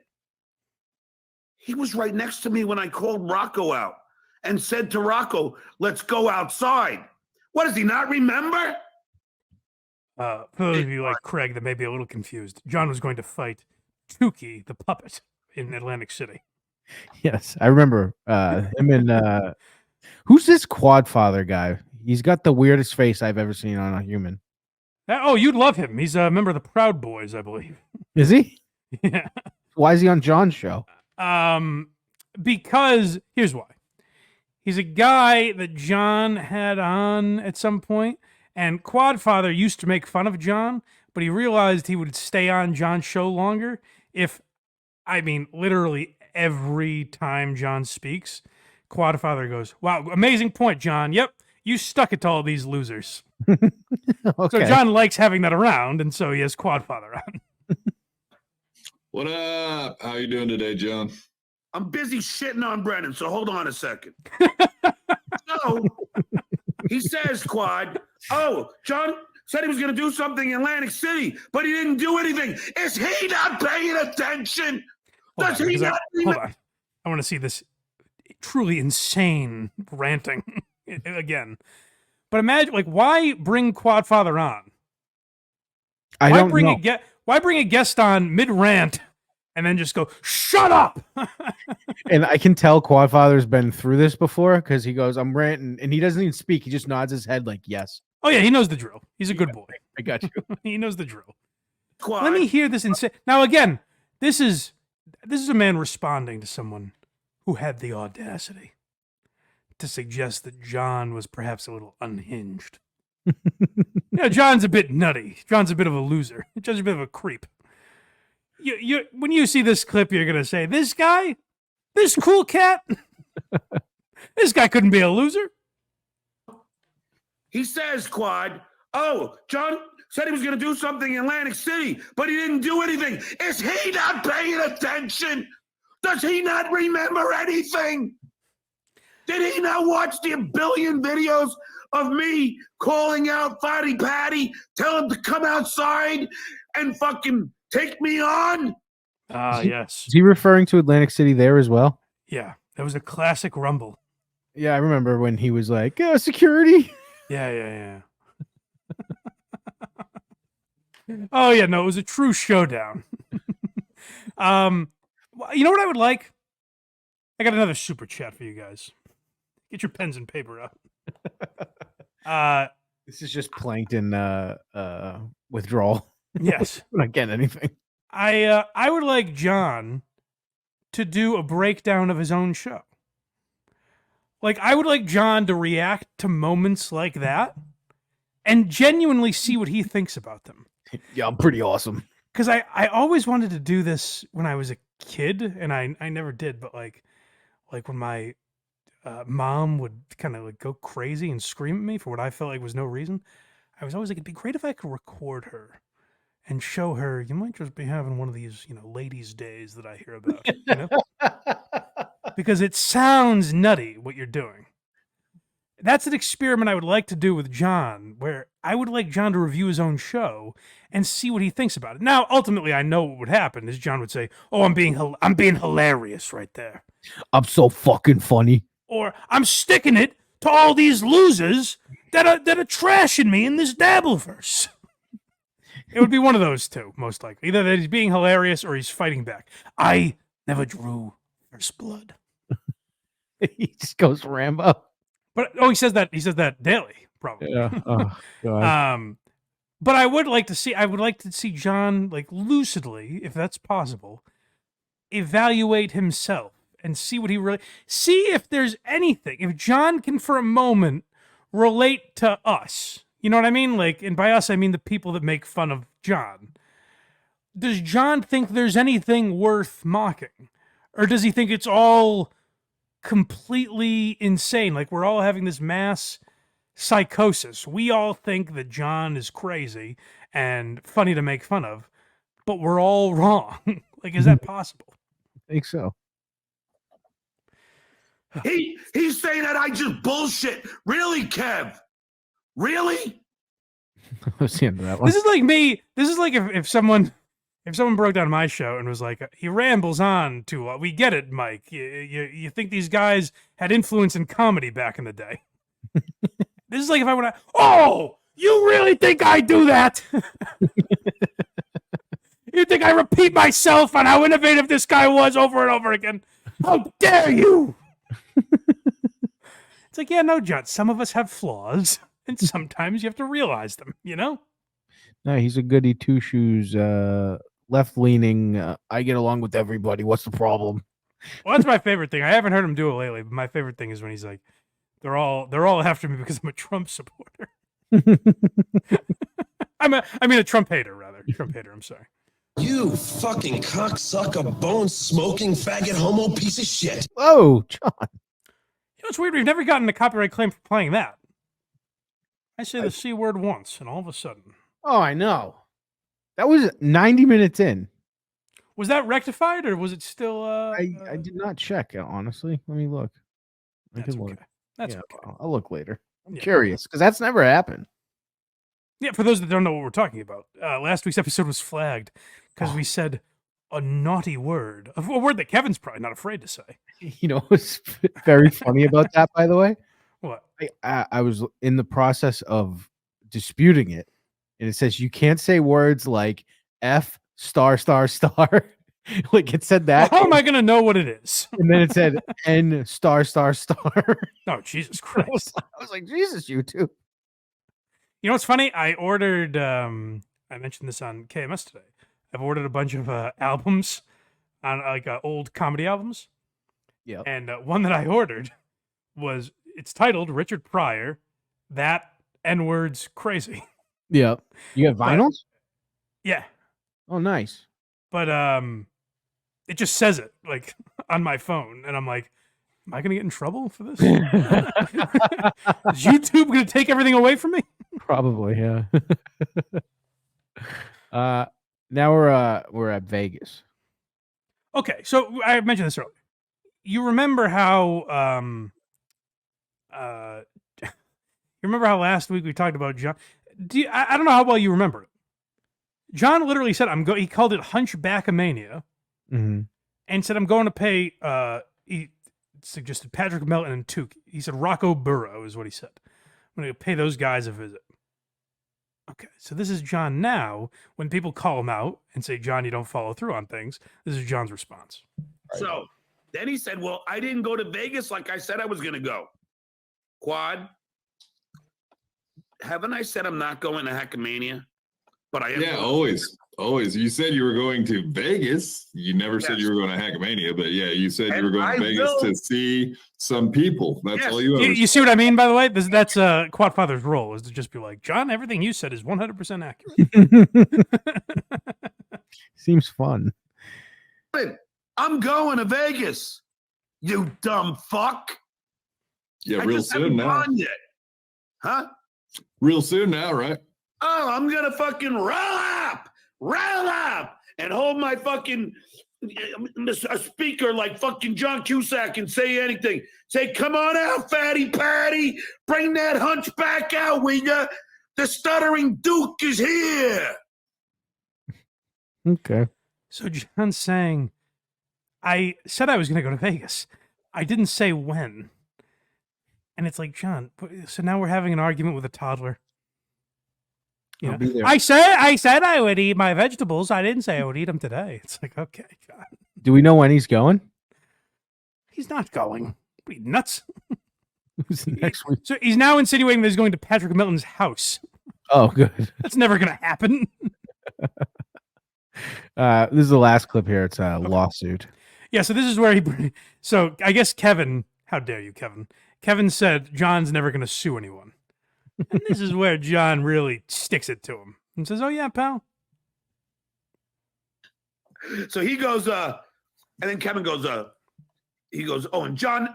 He was right next to me when I called Rocco out and said to Rocco, let's go outside. What, does he not remember? For those of you like Craig that may be a little confused, John was going to fight Tukey, the puppet, in Atlantic City. Yes, I remember him and who's this Quadfather guy? He's got the weirdest face I've ever seen on a human. Oh, you'd love him. He's a member of the Proud Boys, I believe. Is he? Yeah. Why is he on John's show? Because here's why. He's a guy that John had on at some point, and Quadfather used to make fun of John, but he realized he would stay on John's show longer if, literally every time John speaks, Quadfather goes, "Wow, amazing point, John. Yep, you stuck it to all these losers." Okay. So John likes having that around, and so he has Quadfather on. What up? How you doing today, John? I'm busy shitting on Brennan, so hold on a second. So he says, Quad, oh, John said he was going to do something in Atlantic City, but he didn't do anything. Is he not paying attention? Does he not? Hold on. I want to see this truly insane ranting again. But imagine, why bring Quadfather on? Why bring a guest on mid-rant and then just go, shut up? And I can tell Quadfather's been through this before because he goes, I'm ranting, and he doesn't even speak. He just nods his head like, yes. Oh, yeah, he knows the drill. He's a good boy. I got you. He knows the drill. Quad. Let me hear this insane. Now, again, this is a man responding to someone who had the audacity to suggest that John was perhaps a little unhinged. John's a bit nutty. John's a bit of a loser. John's a bit of a creep. When you see this clip, you're going to say, this guy, this cool cat, this guy couldn't be a loser. He says, Quad, oh, John said he was going to do something in Atlantic City, but he didn't do anything. Is he not paying attention? Does he not remember anything? Did he not watch the billion videos of me calling out Fatty Patty, tell him to come outside and fucking take me on? Yes. Is he referring to Atlantic City there as well? Yeah, that was a classic rumble. Yeah, I remember when he was like, security. Yeah. Oh, yeah, no, it was a true showdown. You know what I would like? I got another super chat for you guys. Get your pens and paper up. This is just plankton withdrawal. Yes. I'm not getting anything. I would like John to do a breakdown of his own show. I would like John to react to moments like that and genuinely see what he thinks about them. Yeah, I'm pretty awesome. Because I always wanted to do this when I was a kid, and I never did, but like when my mom would kind of go crazy and scream at me for what I felt like was no reason, I was always like, it'd be great if I could record her and show her, you might just be having one of these, ladies' days that I hear about, because it sounds nutty what you're doing. That's an experiment I would like to do with John, where I would like John to review his own show and see what he thinks about it. Now, ultimately, I know what would happen is John would say, "Oh, I'm being hilarious right there. I'm so fucking funny." Or I'm sticking it to all these losers that are trashing me in this Dabbleverse. It would be one of those two, most likely. Either that he's being hilarious or he's fighting back. I never drew first blood. He just goes Rambo. But he says that daily, probably. Yeah. Oh, God. But I would like to see John, like, lucidly, if that's possible, evaluate himself and see if there's anything. If John can for a moment relate to us, you know what I mean? Like, and by us I mean the people that make fun of John. Does John think there's anything worth mocking? Or does he think it's all completely insane? Like, we're all having this mass psychosis. We all think that John is crazy and funny to make fun of, but we're all wrong. Like, is that possible? I think so. He's saying that I just bullshit. Really, Kev? Really? Let's see into that one. This is like me. This is like if someone broke down my show and was like, he rambles on to, we get it, Mike. You think these guys had influence in comedy back in the day. This is like if I went, oh, you really think I do that? You think I repeat myself on how innovative this guy was over and over again? How dare you? It's like, yeah, no, John, some of us have flaws, and sometimes you have to realize them, you know? No, he's a goody two shoes, left-leaning. I get along with everybody. What's the problem? Well, that's my favorite thing. I haven't heard him do it lately, but my favorite thing is when he's like, they're all after me because I'm a Trump supporter. I mean a Trump hater, rather. Trump hater, I'm sorry. You fucking cocksucker, bone-smoking, faggot, homo piece of shit. Whoa, John. You know, it's weird. We've never gotten a copyright claim for playing that. I say the C word once, and all of a sudden. Oh, I know. That was 90 minutes in. Was that rectified, or was it still... I did not check, honestly. Let me look. That's okay. That's okay. I'll look later. I'm curious, because that's never happened. Yeah, for those that don't know what we're talking about, last week's episode was flagged because we said a naughty word. A word that Kevin's probably not afraid to say. You know what's very funny about that, by the way? What? I was in the process of disputing it, and it says you can't say words like F******. Like it said that. Well, how am I going to know what it is? And then it said N******. Oh, Jesus Christ. I was like, Jesus, you too. You know what's funny? I ordered, I mentioned this on KMS today. I've ordered a bunch of albums, on like old comedy albums. Yeah. And one that I ordered it's titled Richard Pryor, That N-Word's Crazy. Yeah. You got vinyls? Yeah. Oh, nice. But it just says it, like, on my phone. And I'm like, am I going to get in trouble for this? Is YouTube going to take everything away from me? Probably, yeah. Now we're at Vegas. Okay, so I mentioned this earlier. You remember how you remember how last week we talked about John? I don't know how well you remember it. John literally said, he called it Hunchbackamania, Mm-hmm. and said, I'm going to pay, he suggested Patrick Melton and Took. He said Rocco Burrow is what he said. I'm going to pay those guys a visit. Okay, so this is John now. When people call him out and say, John, you don't follow through on things, this is John's response. So then he said, well, I didn't go to Vegas like I said I was going to go. Quad, haven't I said I'm not going to Hackamania? But I am. Yeah, always. You said you were going to Vegas. You never said you were going to Hackamania, but yeah, you said you were going to Vegas to see some people. That's all you ever You see what I mean, by the way? That's Quad Father's role, is to just be like, John, everything you said is 100% accurate. Seems fun. I'm going to Vegas, you dumb fuck. Yeah, real soon now. Huh? Real soon now, right? Oh, I'm going to fucking roll up, and hold my fucking a speaker like fucking John Cusack and say anything. Say, come on out, fatty patty. Bring that hunchback out, will ya? The stuttering Duke is here. Okay. So John's saying, I said I was going to go to Vegas. I didn't say when. And it's like, John, so now we're having an argument with a toddler. I'll be there. I said I would eat my vegetables. I didn't say I would eat them today. It's like, okay, God. Do we know when he's going? He's not going. What are you, nuts? Who's the next week? So he's now insinuating that he's going to Patrick Milton's house. Oh, good. That's never going to happen. This is the last clip here. It's a lawsuit. Yeah, so this is where he... So I guess Kevin... How dare you, Kevin? Kevin said John's never going to sue anyone. And this is where John really sticks it to him and says, oh, yeah, pal. So he goes, and then Kevin goes, he goes, oh, and John,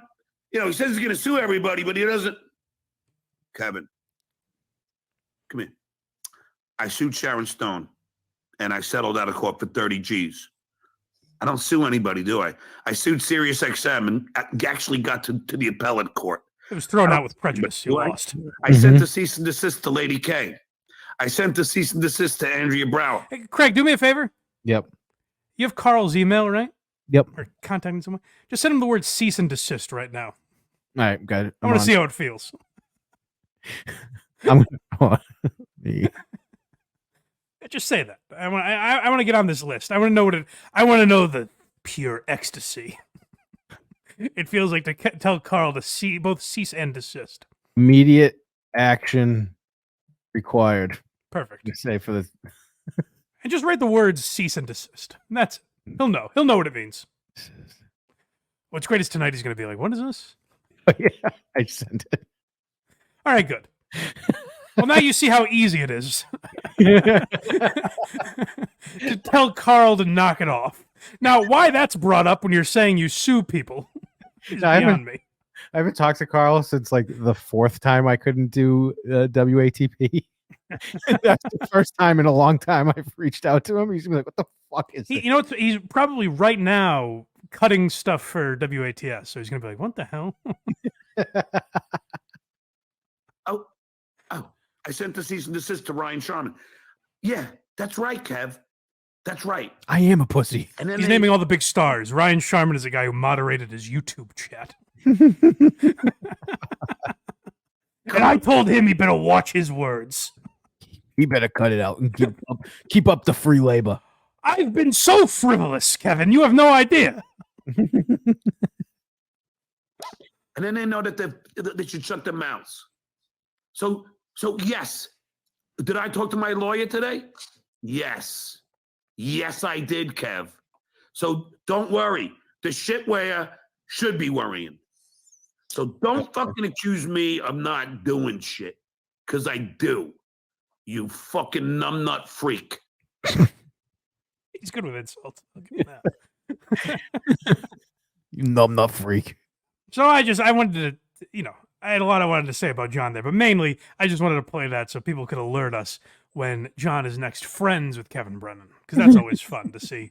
he says he's going to sue everybody, but he doesn't. Kevin, come here. I sued Sharon Stone, and I settled out of court for 30 G's. I don't sue anybody, do I? I sued Sirius XM and actually got to the appellate court. It was thrown out with prejudice. You lost. I sent a cease and desist to Lady K. I sent a cease and desist to Andrea Brower. Hey, Craig, do me a favor. Yep. You have Carl's email, right? Yep. Or contacting someone. Just send him the word cease and desist right now. All right, got it. I want to see how it feels. I'm Just say that. I want to get on this list. I want to know I want to know the pure ecstasy. It feels like to tell Carl to both cease and desist. Immediate action required. Perfect. To say for the. And just write the words cease and desist. And that's it. He'll know. He'll know what it means. What's great is tonight he's going to be like, what is this? Oh, yeah, I sent it. All right, good. Well, now you see how easy it is to tell Carl to knock it off. Now, why that's brought up when you're saying you sue people is beyond me. I haven't talked to Carl since like the fourth time I couldn't do WATP. That's the first time in a long time I've reached out to him. He's gonna be like, "What the fuck is this?" You know, he's probably right now cutting stuff for WATS, so he's gonna be like, "What the hell?" Oh, I sent the cease and desist to Ryan Sharman. Yeah, that's right, Kev. That's right. I am a pussy. And then he's naming all the big stars. Ryan Sharman is a guy who moderated his YouTube chat. And I told him he better watch his words. He better cut it out and keep up the free labor. I've been so frivolous, Kevin. You have no idea. And then they know that they should shut their mouths. So yes. Did I talk to my lawyer today? Yes. Yes, I did, Kev. So don't worry. The shitware should be worrying. So don't fucking accuse me of not doing shit. Because I do. You fucking numbnut freak. He's good with insults. Look at that. You numbnut freak. So I wanted to, I had a lot I wanted to say about John there, but mainly I just wanted to play that so people could alert us when John is next friends with Kevin Brennan, because that's always fun to see.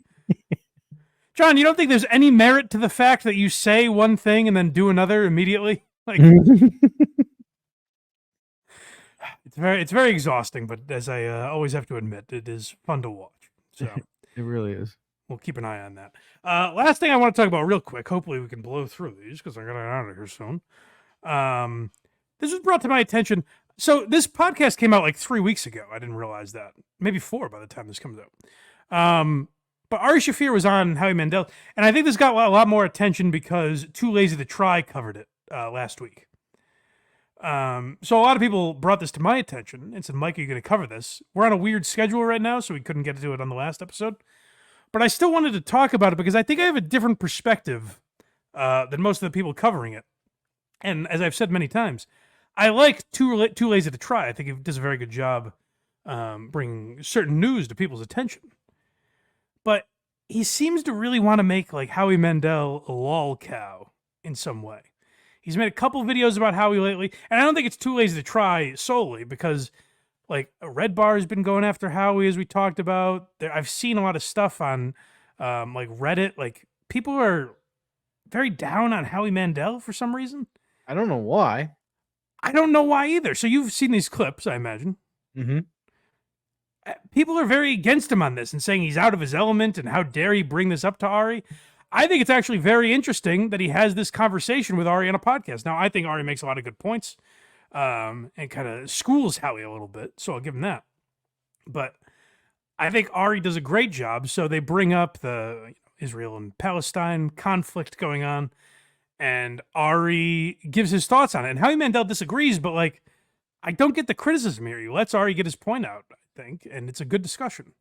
John, you don't think there's any merit to the fact that you say one thing and then do another immediately? Like, it's very exhausting, but as I always have to admit, it is fun to watch. So it really is. We'll keep an eye on that. Last thing I want to talk about real quick. Hopefully we can blow through these because I'm going to get out of here soon. This was brought to my attention. So this podcast came out like 3 weeks ago. I didn't realize that. Maybe 4 by the time this comes out. But Ari Shaffir was on Howie Mandel, and I think this got a lot more attention because Too Lazy to Try covered it last week. So a lot of people brought this to my attention and said, Mike, are you going to cover this? We're on a weird schedule right now, so we couldn't get to it on the last episode. But I still wanted to talk about it because I think I have a different perspective than most of the people covering it. And as I've said many times, I like Too Lazy to Try. I think he does a very good job bringing certain news to people's attention. But he seems to really want to make like Howie Mandel a lol cow in some way. He's made a couple videos about Howie lately, and I don't think it's Too Lazy to Try solely because like Red Bar has been going after Howie, as we talked about. I've seen a lot of stuff on like Reddit. Like people are very down on Howie Mandel for some reason. I don't know why. I don't know why either. So you've seen these clips, I imagine. Mm-hmm. People are very against him on this and saying he's out of his element and how dare he bring this up to Ari. I think it's actually very interesting that he has this conversation with Ari on a podcast. Now, I think Ari makes a lot of good points and kind of schools Howie a little bit, so I'll give him that. But I think Ari does a great job, so they bring up the Israel and Palestine conflict going on, and Ari gives his thoughts on it. And Howie Mandel disagrees, but like, I don't get the criticism here. He lets Ari get his point out, I think, and it's a good discussion.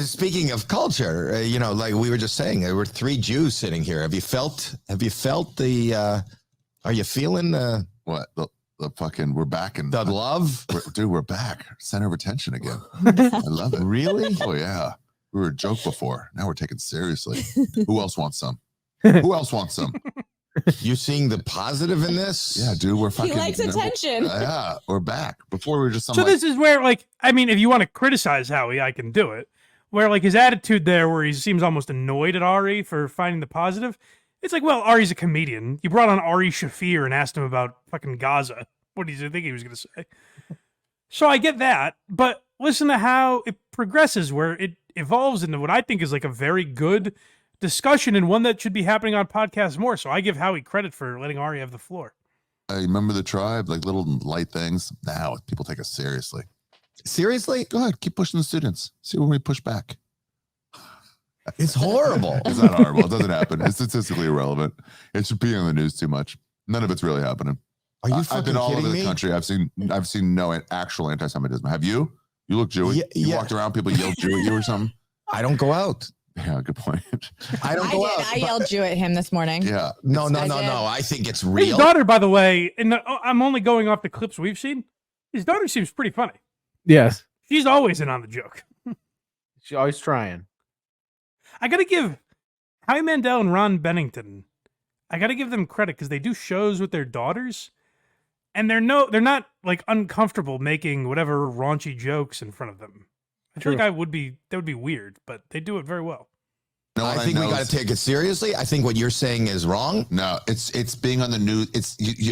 Speaking of culture, like we were just saying, there were 3 Jews sitting here. Have you felt the? Are you feeling what the fucking? We're back in the love, we're back. Center of attention again. I love it. Really? Oh yeah. We were a joke before. Now we're taken seriously. Who else wants some? Who else wants some? You seeing the positive in this? Yeah, dude, we're fucking. He likes attention. Yeah, we're back. Before we were just. So this is where, like, I mean, if you want to criticize Howie, I can do it. Where like his attitude there, where he seems almost annoyed at Ari for finding the positive. It's like, well, Ari's a comedian. You brought on Ari Shaffir and asked him about fucking Gaza. What did you think he was going to say? So I get that, but listen to how it progresses, where it evolves into what I think is like a very good discussion and one that should be happening on podcasts more. So I give Howie credit for letting Ari have the floor. I remember the tribe, like little light things. Now people take us seriously. Seriously? Go ahead, keep pushing the students. See when we push back. It's horrible. It's not horrible. It doesn't happen. It's statistically irrelevant. It should be on the news too much. None of it's really happening. Are you I've been all over the me? country. I've seen no actual anti-Semitism. Have you? You look Jewish. You walked around, people yelled Jew at you or something? I don't go out. Yeah, good point. I don't go out. I yelled Jew at him this morning. Yeah. No. I think it's real. His daughter, by the way, and I'm only going off the clips we've seen. His daughter seems pretty funny. Yes. She's always in on the joke. She's always trying. I got to give Howie Mandel and Ron Bennington, I got to give them credit because they do shows with their daughters, and they're not like uncomfortable making whatever raunchy jokes in front of them. I feel like that would be weird, but they do it very well. I think we got to take it seriously. I think what you're saying is wrong. No, it's being on the news.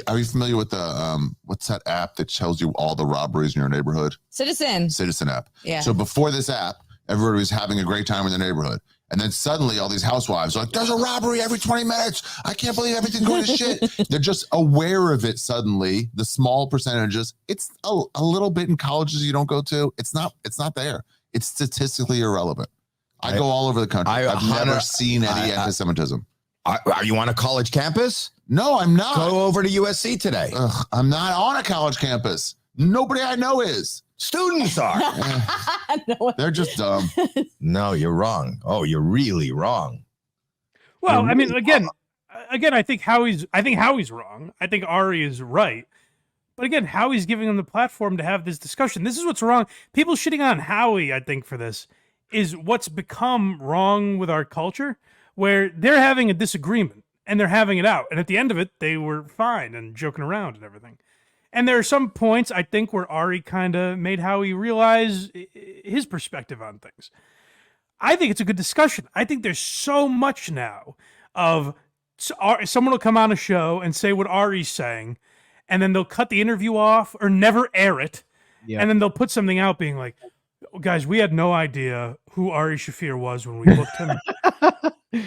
Are you familiar with the what's that app that tells you all the robberies in your neighborhood? Citizen app. Yeah. So before this app, everybody was having a great time in their neighborhood. And then suddenly all these housewives are like, there's a robbery every 20 minutes. I can't believe everything's going to shit. They're just aware of it suddenly, the small percentages. It's a little bit in colleges you don't go to. It's not there. It's statistically irrelevant. I go all over the country. I've never seen any anti-Semitism. Are you on a college campus? No, I'm not. Go over to USC today. I'm not on a college campus. Nobody I know is. Students are. They're just dumb. No, you're wrong. Oh, you're really wrong. Well, I mean, again, I think Howie's wrong. I think Ari is right. But again, Howie's giving them the platform to have this discussion. This is what's wrong. People shitting on Howie, I think, for this is what's become wrong with our culture, where they're having a disagreement and they're having it out. And at the end of it, they were fine and joking around and everything. And there are some points, I think, where Ari kind of made Howie realize his perspective on things. I think it's a good discussion. I think there's so much now of someone will come on a show and say what Ari's saying, and then they'll cut the interview off or never air it. Yeah. And then they'll put something out being like, guys, we had no idea who Ari Shaffir was when we booked him.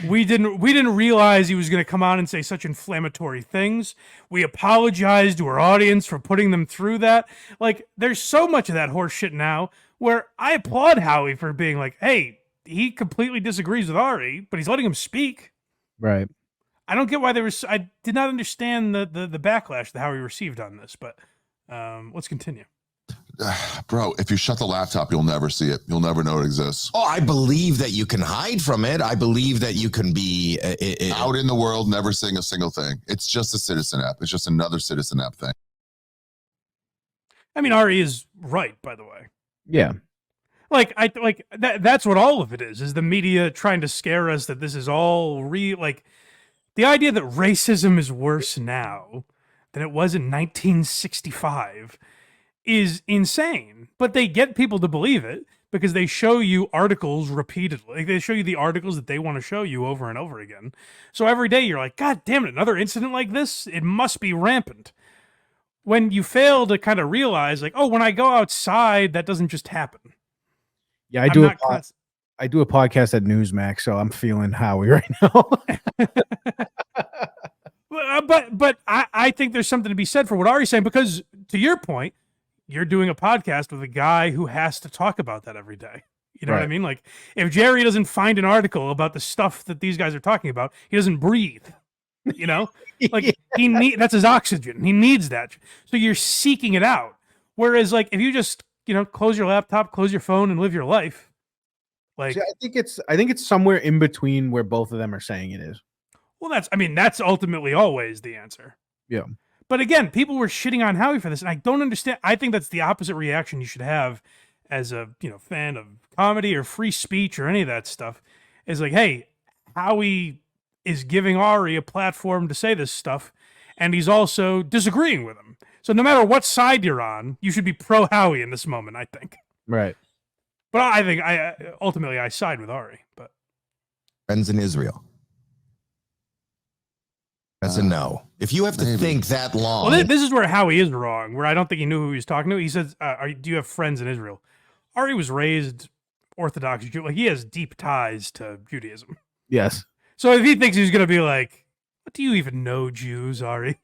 We didn't realize he was going to come on and say such inflammatory things. We apologize to our audience for putting them through that. Like, there's so much of that horse shit now where I applaud Howie for being like, hey, he completely disagrees with Ari, but he's letting him speak. Right. I don't get why I did not understand the backlash that Howie received on this, but let's continue. Bro, if you shut the laptop, you'll never see it. You'll never know it exists. Oh, I believe that you can hide from it. I believe that you can be out in the world, never seeing a single thing. It's just a Citizen app. It's just another Citizen app thing. I mean, Ari is right, by the way. Yeah. That's what all of it is the media trying to scare us that this is all real. Like, the idea that racism is worse now than it was in 1965 is insane, but they get people to believe it because they show you articles repeatedly. Like, they show you the articles that they want to show you over and over again. So every day you're like, God damn it, another incident like this? It must be rampant. When you fail to kind of realize, like, oh, when I go outside, that doesn't just happen. Yeah, I do a podcast at Newsmax, so I'm feeling Howie right now. But I think there's something to be said for what Ari's saying, because to your point, you're doing a podcast with a guy who has to talk about that every day. You know what I mean? Like, if Jerry doesn't find an article about the stuff that these guys are talking about, he doesn't breathe. You know, like that's his oxygen. He needs that. So you're seeking it out. Whereas, like, if you just, close your laptop, close your phone, and live your life, like, See, I think it's somewhere in between where both of them are saying it is. well, that's ultimately always the answer. Yeah. But again, people were shitting on Howie for this, and I don't understand. I think that's the opposite reaction you should have as a fan of comedy or free speech or any of that stuff. Is like, hey, Howie is giving Ari a platform to say this stuff, and he's also disagreeing with him. So no matter what side you're on, you should be pro Howie in this moment, I think. Right. But I think ultimately I side with Ari. But Friends in Israel. That's a no. If you have to think that long. Well, this is where Howie is wrong, where I don't think he knew who he was talking to. He says, do you have friends in Israel? Ari was raised Orthodox Jew. Like, he has deep ties to Judaism. Yes. So if he thinks he's going to be like, what do you even know, Jews, Ari?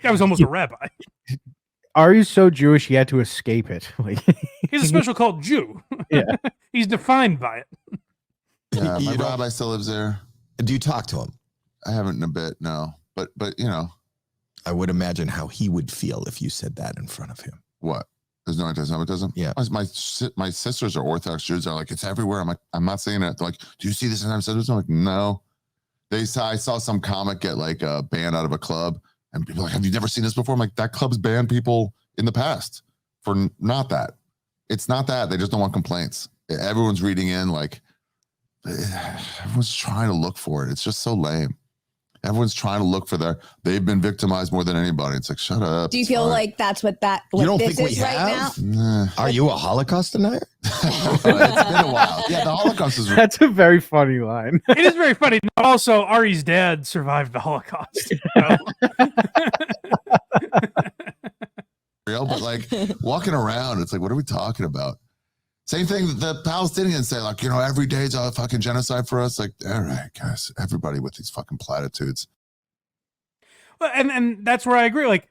That was almost a rabbi. Ari's so Jewish, he had to escape it. Like, he's a special called Jew. Yeah. He's defined by it. Yeah, my rabbi still lives there. Do you talk to him? I haven't in a bit, no. But I would imagine how he would feel if you said that in front of him. What? There's no anti-Semitism? Yeah. My sisters are Orthodox Jews. They're like, it's everywhere. I'm like, I'm not saying it. They're like, do you see this anti-Semitism? I'm like, no. I saw some comic get like banned out of a club, and people are like, have you never seen this before? I'm like, that club's banned people in the past for not that. It's not that. They just don't want complaints. Everyone's reading in, like, everyone's trying to look for it. It's just so lame. Everyone's trying to look for they've been victimized more than anybody. It's like, shut up. Do you feel like that's what you don't this think we is right have? now? Are you a Holocaust denier? It's been a while. Yeah, the Holocaust is. That's a very funny line. It is very funny. Also, Ari's dad survived the Holocaust. Real, but like walking around, it's like, what are we talking about? Same thing the Palestinians say, like, every day's a fucking genocide for us. Like, all right, guys, everybody with these fucking platitudes. Well, and that's where I agree. Like,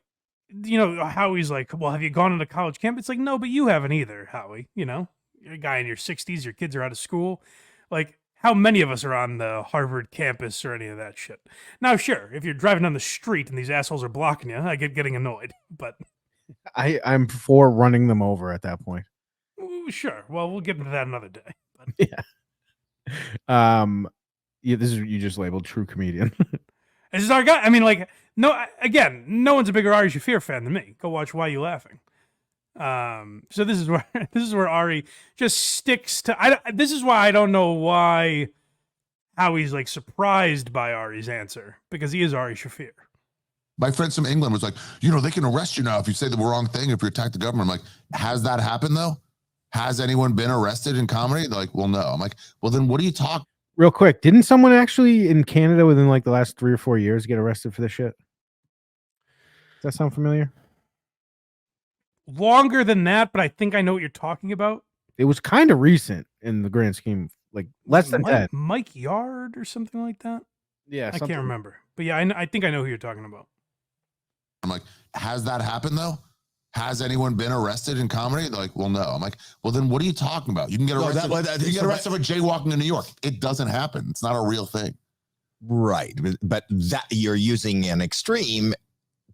Howie's like, well, have you gone into college camp? It's like, no, but you haven't either, Howie. You're a guy in your 60s, your kids are out of school. Like, how many of us are on the Harvard campus or any of that shit? Now, sure, if you're driving down the street and these assholes are blocking you, I get getting annoyed. But I'm for running them over at that point. Sure. Well, we'll get into that another day. But. Yeah. Yeah. This is you just labeled true comedian. This is our guy. I mean, like, no. Again, no one's a bigger Ari Shaffir fan than me. Go watch Why You Laughing. So this is where Ari just sticks to. This is why I don't know why Howie's like surprised by Ari's answer, because he is Ari Shaffir. My friends from England was like, they can arrest you now if you say the wrong thing, if you attack the government. I'm like, has that happened though? Has anyone been arrested in comedy? They're like, well, no. I'm like, well, then what are you talking? Real quick, didn't someone actually in Canada within like the last 3 or 4 years get arrested for this shit? Does that sound familiar? Longer than that, but I think I know what you're talking about. It was kind of recent in the grand scheme, like less than 10. Mike Yard or something like that? Yeah, I can't remember. But yeah, I think I know who you're talking about. I'm like, has that happened though? Has anyone been arrested in comedy? They're like, well, no. I'm like, well, then what are you talking about? You can get arrested. You can get arrested for jaywalking in New York. It doesn't happen. It's not a real thing. Right. But that you're using an extreme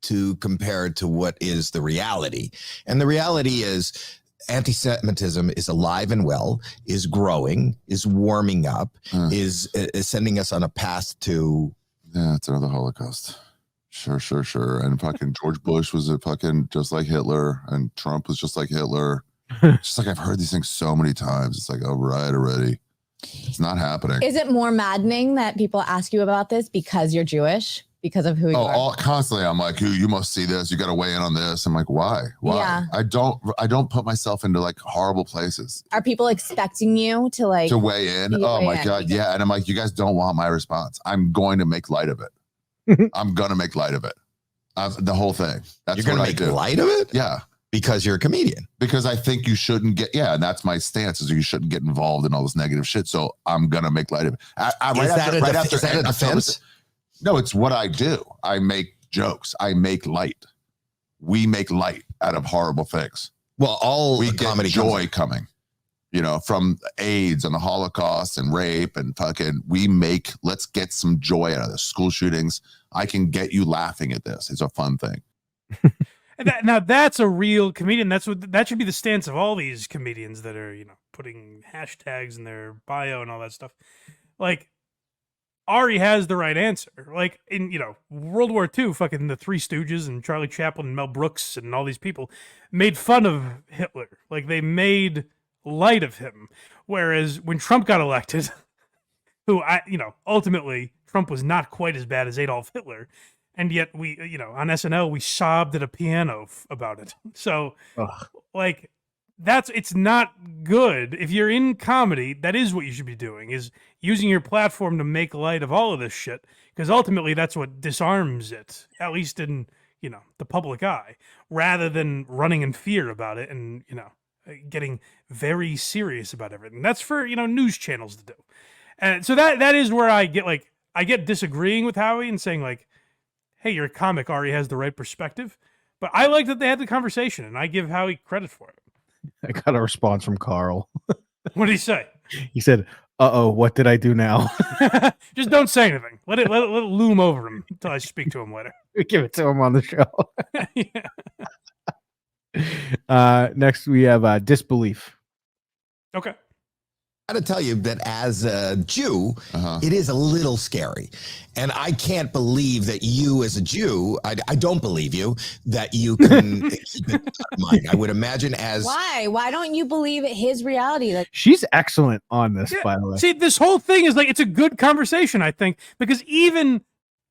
to compare it to what is the reality. And the reality is anti-Semitism is alive and well, is growing, is warming up, is sending us on a path to. Yeah, it's another Holocaust. Sure. And fucking George Bush was just like Hitler, and Trump was just like Hitler. Just like I've heard these things so many times. It's like, oh, right, already. It's not happening. Is it more maddening that people ask you about this because you're Jewish? Because of who you are? Constantly. I'm like, you must see this. You got to weigh in on this. I'm like, why? Yeah. I don't put myself into like horrible places. Are people expecting you to weigh in? Oh my God. Yeah. And I'm like, you guys don't want my response. I'm going to make light of it. I'm going to make light of it. The whole thing. That's You're going to make light of it? Yeah. Because you're a comedian. Because I think you shouldn't get, and that's my stance, is you shouldn't get involved in all this negative shit. So I'm going to make light of it. Is that a defense? No, it's what I do. I make jokes. I make light. We make light out of horrible things. Well, we get joy coming. You know, from AIDS and the Holocaust and rape and fucking, let's get some joy out of this. School shootings. I can get you laughing at this. It's a fun thing. Now that's a real comedian. That should be the stance of all these comedians that are, putting hashtags in their bio and all that stuff. Like, Ari has the right answer. Like, in, World War II, fucking the Three Stooges and Charlie Chaplin and Mel Brooks and all these people made fun of Hitler. Like, they made light of him. Whereas when Trump got elected, ultimately Trump was not quite as bad as Adolf Hitler. And yet we, on SNL, we sobbed at a piano about it. So, it's not good. If you're in comedy, that is what you should be doing, is using your platform to make light of all of this shit. Because ultimately, that's what disarms it, at least in, the public eye, rather than running in fear about it and, getting very serious about everything. That's for, news channels to do. And so that is where I get disagreeing with Howie and saying, like, hey, you're a comic, Ari has the right perspective. But I like that they had the conversation, and I give Howie credit for it. I got a response from Carl. What did he say? He said, "Uh-oh, what did I do now?" Just don't say anything. Let it loom over him until I speak to him later. We give it to him on the show. Next, we have disbelief. Okay. I got to tell you that as a Jew, it is a little scary. And I can't believe that you as a Jew, I don't believe you, that you can keep it in mind. I would imagine as... Why? Why don't you believe his reality? Like, she's excellent on this, by the way. See, this whole thing is it's a good conversation, I think, because even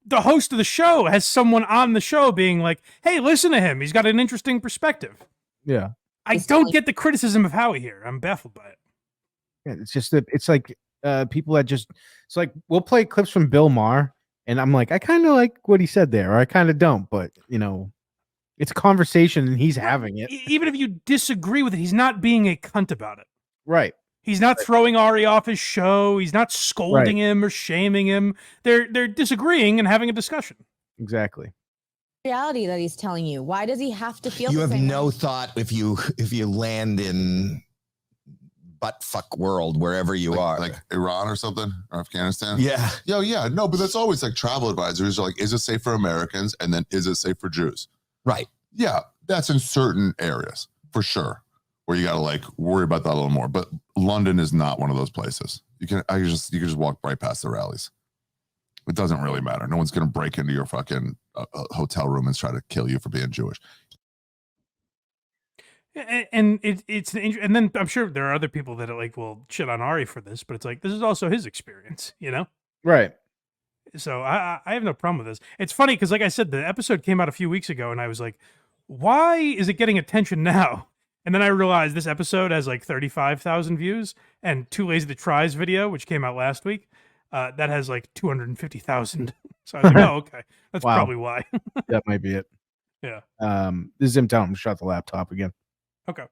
the host of the show has someone on the show being like, hey, listen to him. He's got an interesting perspective. Yeah. I don't get the criticism of Howie here. I'm baffled by it. Yeah, it's just that it's like people that just, it's like we'll play clips from Bill Maher and I'm like, I kind of like what he said there, or I kind of don't, but it's a conversation and he's having it. Even if you disagree with it, he's not being a cunt about it. Right. He's not throwing Ari off his show. He's not scolding him or shaming him. They're disagreeing and having a discussion. Exactly. Reality that he's telling you. Why does he have to feel? You the have same no way? thought if you land in butt fuck world wherever you are, like Iran or something, or Afghanistan. Yeah. Yeah. No, but that's always like travel advisories are like, is it safe for Americans? And then is it safe for Jews? Right. Yeah, that's in certain areas for sure, where you got to worry about that a little more. But London is not one of those places. You can just walk right past the rallies. It doesn't really matter. No one's going to break into your fucking hotel room and try to kill you for being Jewish. And and then I'm sure there are other people that will shit on Ari for this, but it's like, this is also his experience, Right. So I have no problem with this. It's funny because, like I said, the episode came out a few weeks ago, and I was like, why is it getting attention now? And then I realized this episode has 35,000 views, and Too Lazy to Try's video, which came out last week, that has 250,000. So I was like, oh, okay, that's probably why. That might be it. Yeah. This is him telling him to shut the laptop again. Okay.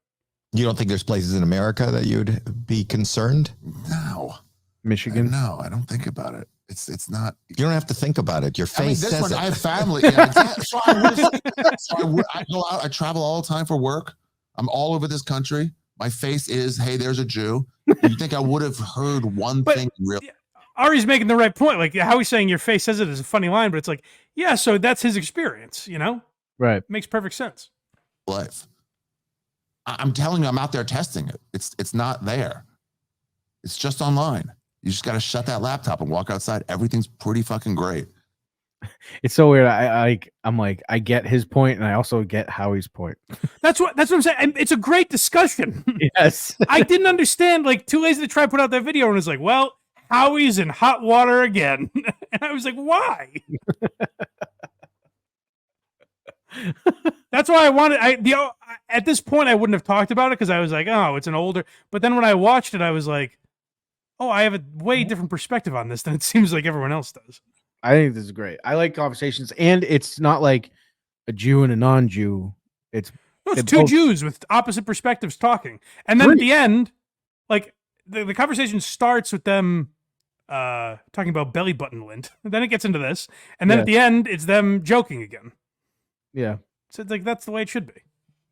You don't think there's places in America that you'd be concerned? No. Michigan? No, I don't think about it. It's not. You don't have to think about it. Your face this says one, it. I have family. Yeah, so I go out. I travel all the time for work. I'm all over this country. My face is, hey, there's a Jew. You think I would have heard one thing real? Ari's making the right point. Like, how he's saying your face says it is a funny line, but it's like, yeah, so that's his experience, Right. Makes perfect sense. Life. I'm telling you, I'm out there testing it. It's not there. It's just online. You just got to shut that laptop and walk outside. Everything's pretty fucking great. It's so weird. I'm like, I get his point, and I also get Howie's point. That's what I'm saying. It's a great discussion. Yes. I didn't understand. Too Lazy to Try put out that video, and it's like, well, Howie's in hot water again. And I was like, why? That's why I wanted. At this point, I wouldn't have talked about it because I was like, oh, it's an older. But then when I watched it, I was like, oh, I have a way different perspective on this than it seems like everyone else does. I think this is great. I like conversations, and it's not like a Jew and a non-Jew. It's two Jews with opposite perspectives talking, and then at the end, the conversation starts with them talking about belly button lint. And then it gets into this, and then at the end, it's them joking again. Yeah. So it's that's the way it should be.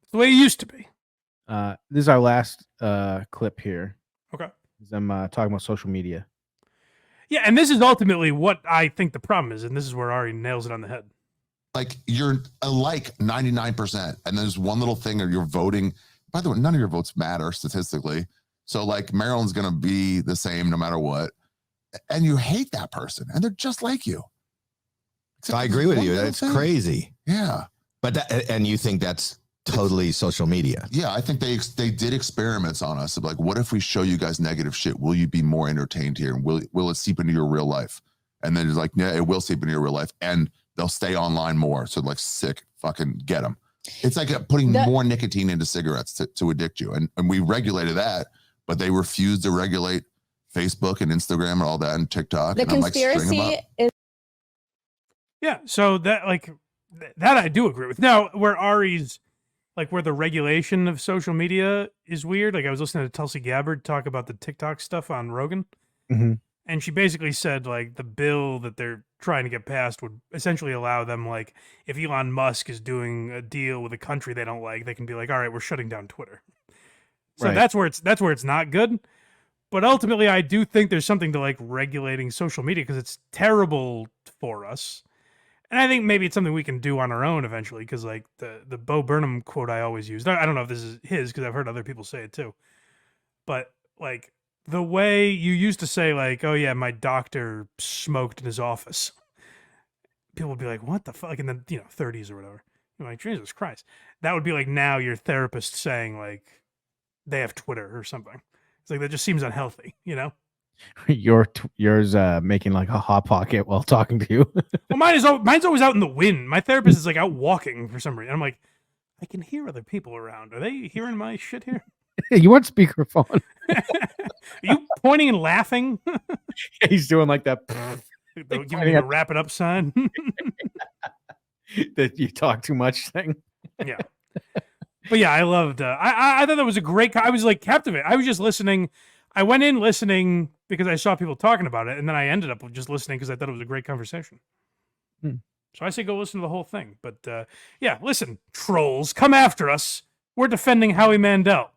It's the way it used to be. This is our last clip here. Okay. I'm talking about social media. Yeah, and this is ultimately what I think the problem is, and this is where Ari nails it on the head. Like you're like 99%, and there's one little thing or you're voting. By the way, none of your votes matter statistically. So like Maryland's gonna be the same no matter what. And you hate that person, and they're just like you. I agree with you. That's crazy. Yeah. But that, and you think that's totally social media? Yeah, I think they did experiments on us of like, what if we show you guys negative shit? Will you be more entertained here? And will it seep into your real life? And then it's like, yeah, it will seep into your real life, and they'll stay online more. So like, sick, fucking get them. It's like putting more nicotine into cigarettes to addict you. And we regulated that, but they refused to regulate Facebook and Instagram and all that and TikTok. The and conspiracy is. Yeah, so that I do agree with. Now, where Ari's like where the regulation of social media is weird. Like I was listening to Tulsi Gabbard talk about the TikTok stuff on Rogan, and she basically said like the bill that they're trying to get passed would essentially allow them, like if Elon Musk is doing a deal with a country they don't like, they can be like, all right, we're shutting down Twitter. So that's where it's not good. But ultimately, I do think there's something to like regulating social media because it's terrible for us. And I think maybe it's something we can do on our own eventually, because like the Bo Burnham quote I always use, I don't know if this is his because I've heard other people say it too, but like the way you used to say like, oh yeah, my doctor smoked in his office, people would be like, what the fuck, in the 30s or whatever. You're like, Jesus Christ. That would be like now your therapist saying like they have Twitter or something. It's like that just seems unhealthy, Yours making like a hot pocket while talking to you. Well, mine's always out in the wind. My therapist is like out walking for some reason. I'm like, I can hear other people around. Are they hearing my shit here? You want speakerphone? Are you pointing and laughing? He's doing like that. Don't give me a wrap it up sign. That you talk too much thing. Yeah. But yeah, I loved. I thought that was a great. I was like captivated. I was just listening. I went in listening because I saw people talking about it, and then I ended up just listening because I thought it was a great conversation. So I say go listen to the whole thing. But yeah, listen, trolls, come after us. We're defending Howie Mandel.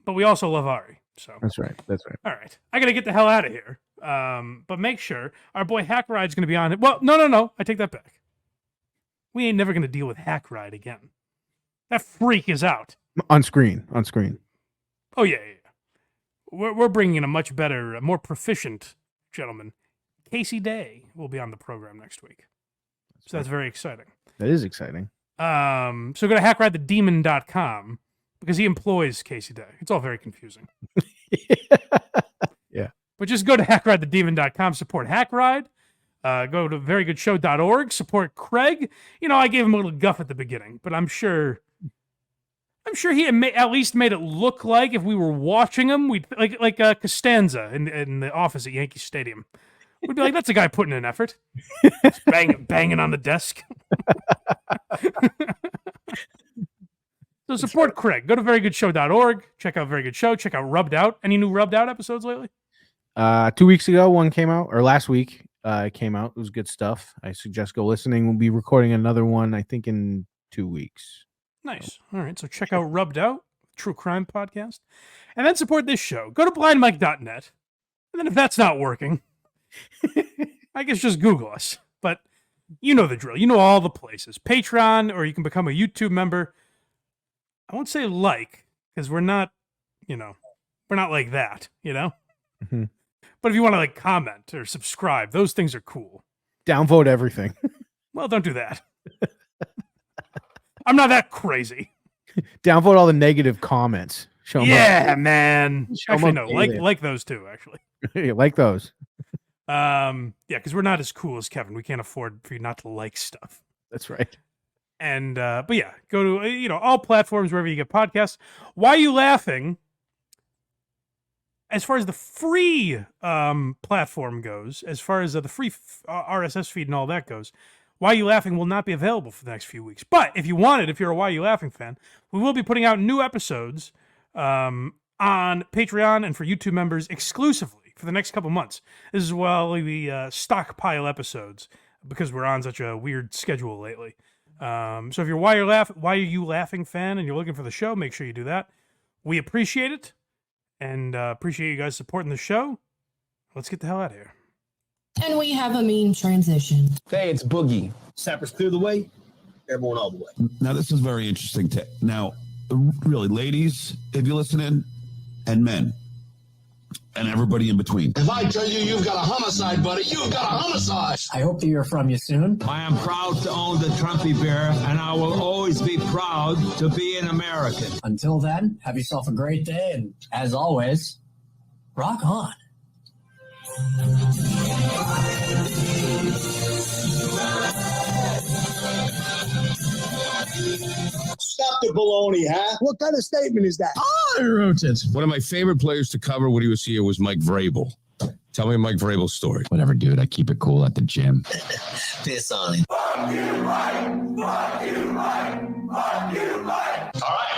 But we also love Ari. So That's right. All right. I got to get the hell out of here. But make sure our boy Hack Ride's going to be on it. Well, no. I take that back. We ain't never going to deal with Hack Ride again. That freak is out. On screen. Oh, yeah. We're bringing in a much better, more proficient gentleman. Casey Day will be on the program next week. So that's very exciting. That is exciting. So go to hackridethedemon.com because he employs Casey Day. It's all very confusing. Yeah. But just go to hackridethedemon.com, support Hackride. Go to verygoodshow.org, support Craig. I gave him a little guff at the beginning, but I'm sure he at least made it look like if we were watching him, we'd like Costanza in the office at Yankee Stadium. We'd be like, that's a guy putting in effort. Just banging on the desk. So support Craig. Go to verygoodshow.org. Check out Very Good Show. Check out Rubbed Out. Any new Rubbed Out episodes lately? 2 weeks ago, one came out, or last week it came out. It was good stuff. I suggest go listening. We'll be recording another one, I think, in 2 weeks. Nice. All right. So check out Rubbed Out, True Crime Podcast, and then support this show. Go to blindmike.net. And then if that's not working, I guess just Google us. But you know the drill. You know all the places. Patreon, or you can become a YouTube member. I won't say because we're not like that, Mm-hmm. But if you want to comment or subscribe, those things are cool. Downvote everything. Well, don't do that. I'm not that crazy. Downvote all the negative comments. Show 'em Yeah, up. man. Show 'em Actually, up no. Like those two, actually. Like those. Yeah, because we're not as cool as Kevin. We can't afford for you not to like stuff. That's right. And but yeah, go to all platforms wherever you get podcasts. Why Are You Laughing? As far as the free platform goes, as far as the free RSS feed and all that goes, Why Are You Laughing will not be available for the next few weeks. But if you want it, if you're a Why Are You Laughing fan, we will be putting out new episodes on Patreon and for YouTube members exclusively for the next couple months. This is while we stockpile episodes because we're on such a weird schedule lately. So if you're Why Are You Laughing fan and you're looking for the show, make sure you do that. We appreciate it and appreciate you guys supporting the show. Let's get the hell out of here. And we have a mean transition. Hey, it's Boogie. Sappers clear the way. Everyone all the way. Now, this is very interesting. Now, really, ladies, if you're listening, and men, and everybody in between. If I tell you you've got a homicide, buddy, you've got a homicide. I hope to hear from you soon. I am proud to own the Trumpy Bear, and I will always be proud to be an American. Until then, have yourself a great day, and as always, rock on. Stop the baloney, huh? What kind of statement is that? I wrote it. One of my favorite players to cover when he was here was Mike Vrabel. Tell me Mike Vrabel's story. Whatever, dude. I keep it cool at the gym. Piss on it. Fuck you, Mike. Fuck you, Mike. Fuck you, Mike. All right.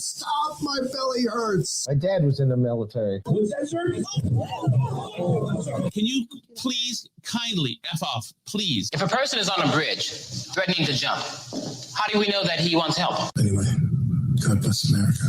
Stop, my belly hurts. My dad was in the military. Can you please kindly F off, please? If a person is on a bridge threatening to jump, how do we know that he wants help? Anyway, God bless America.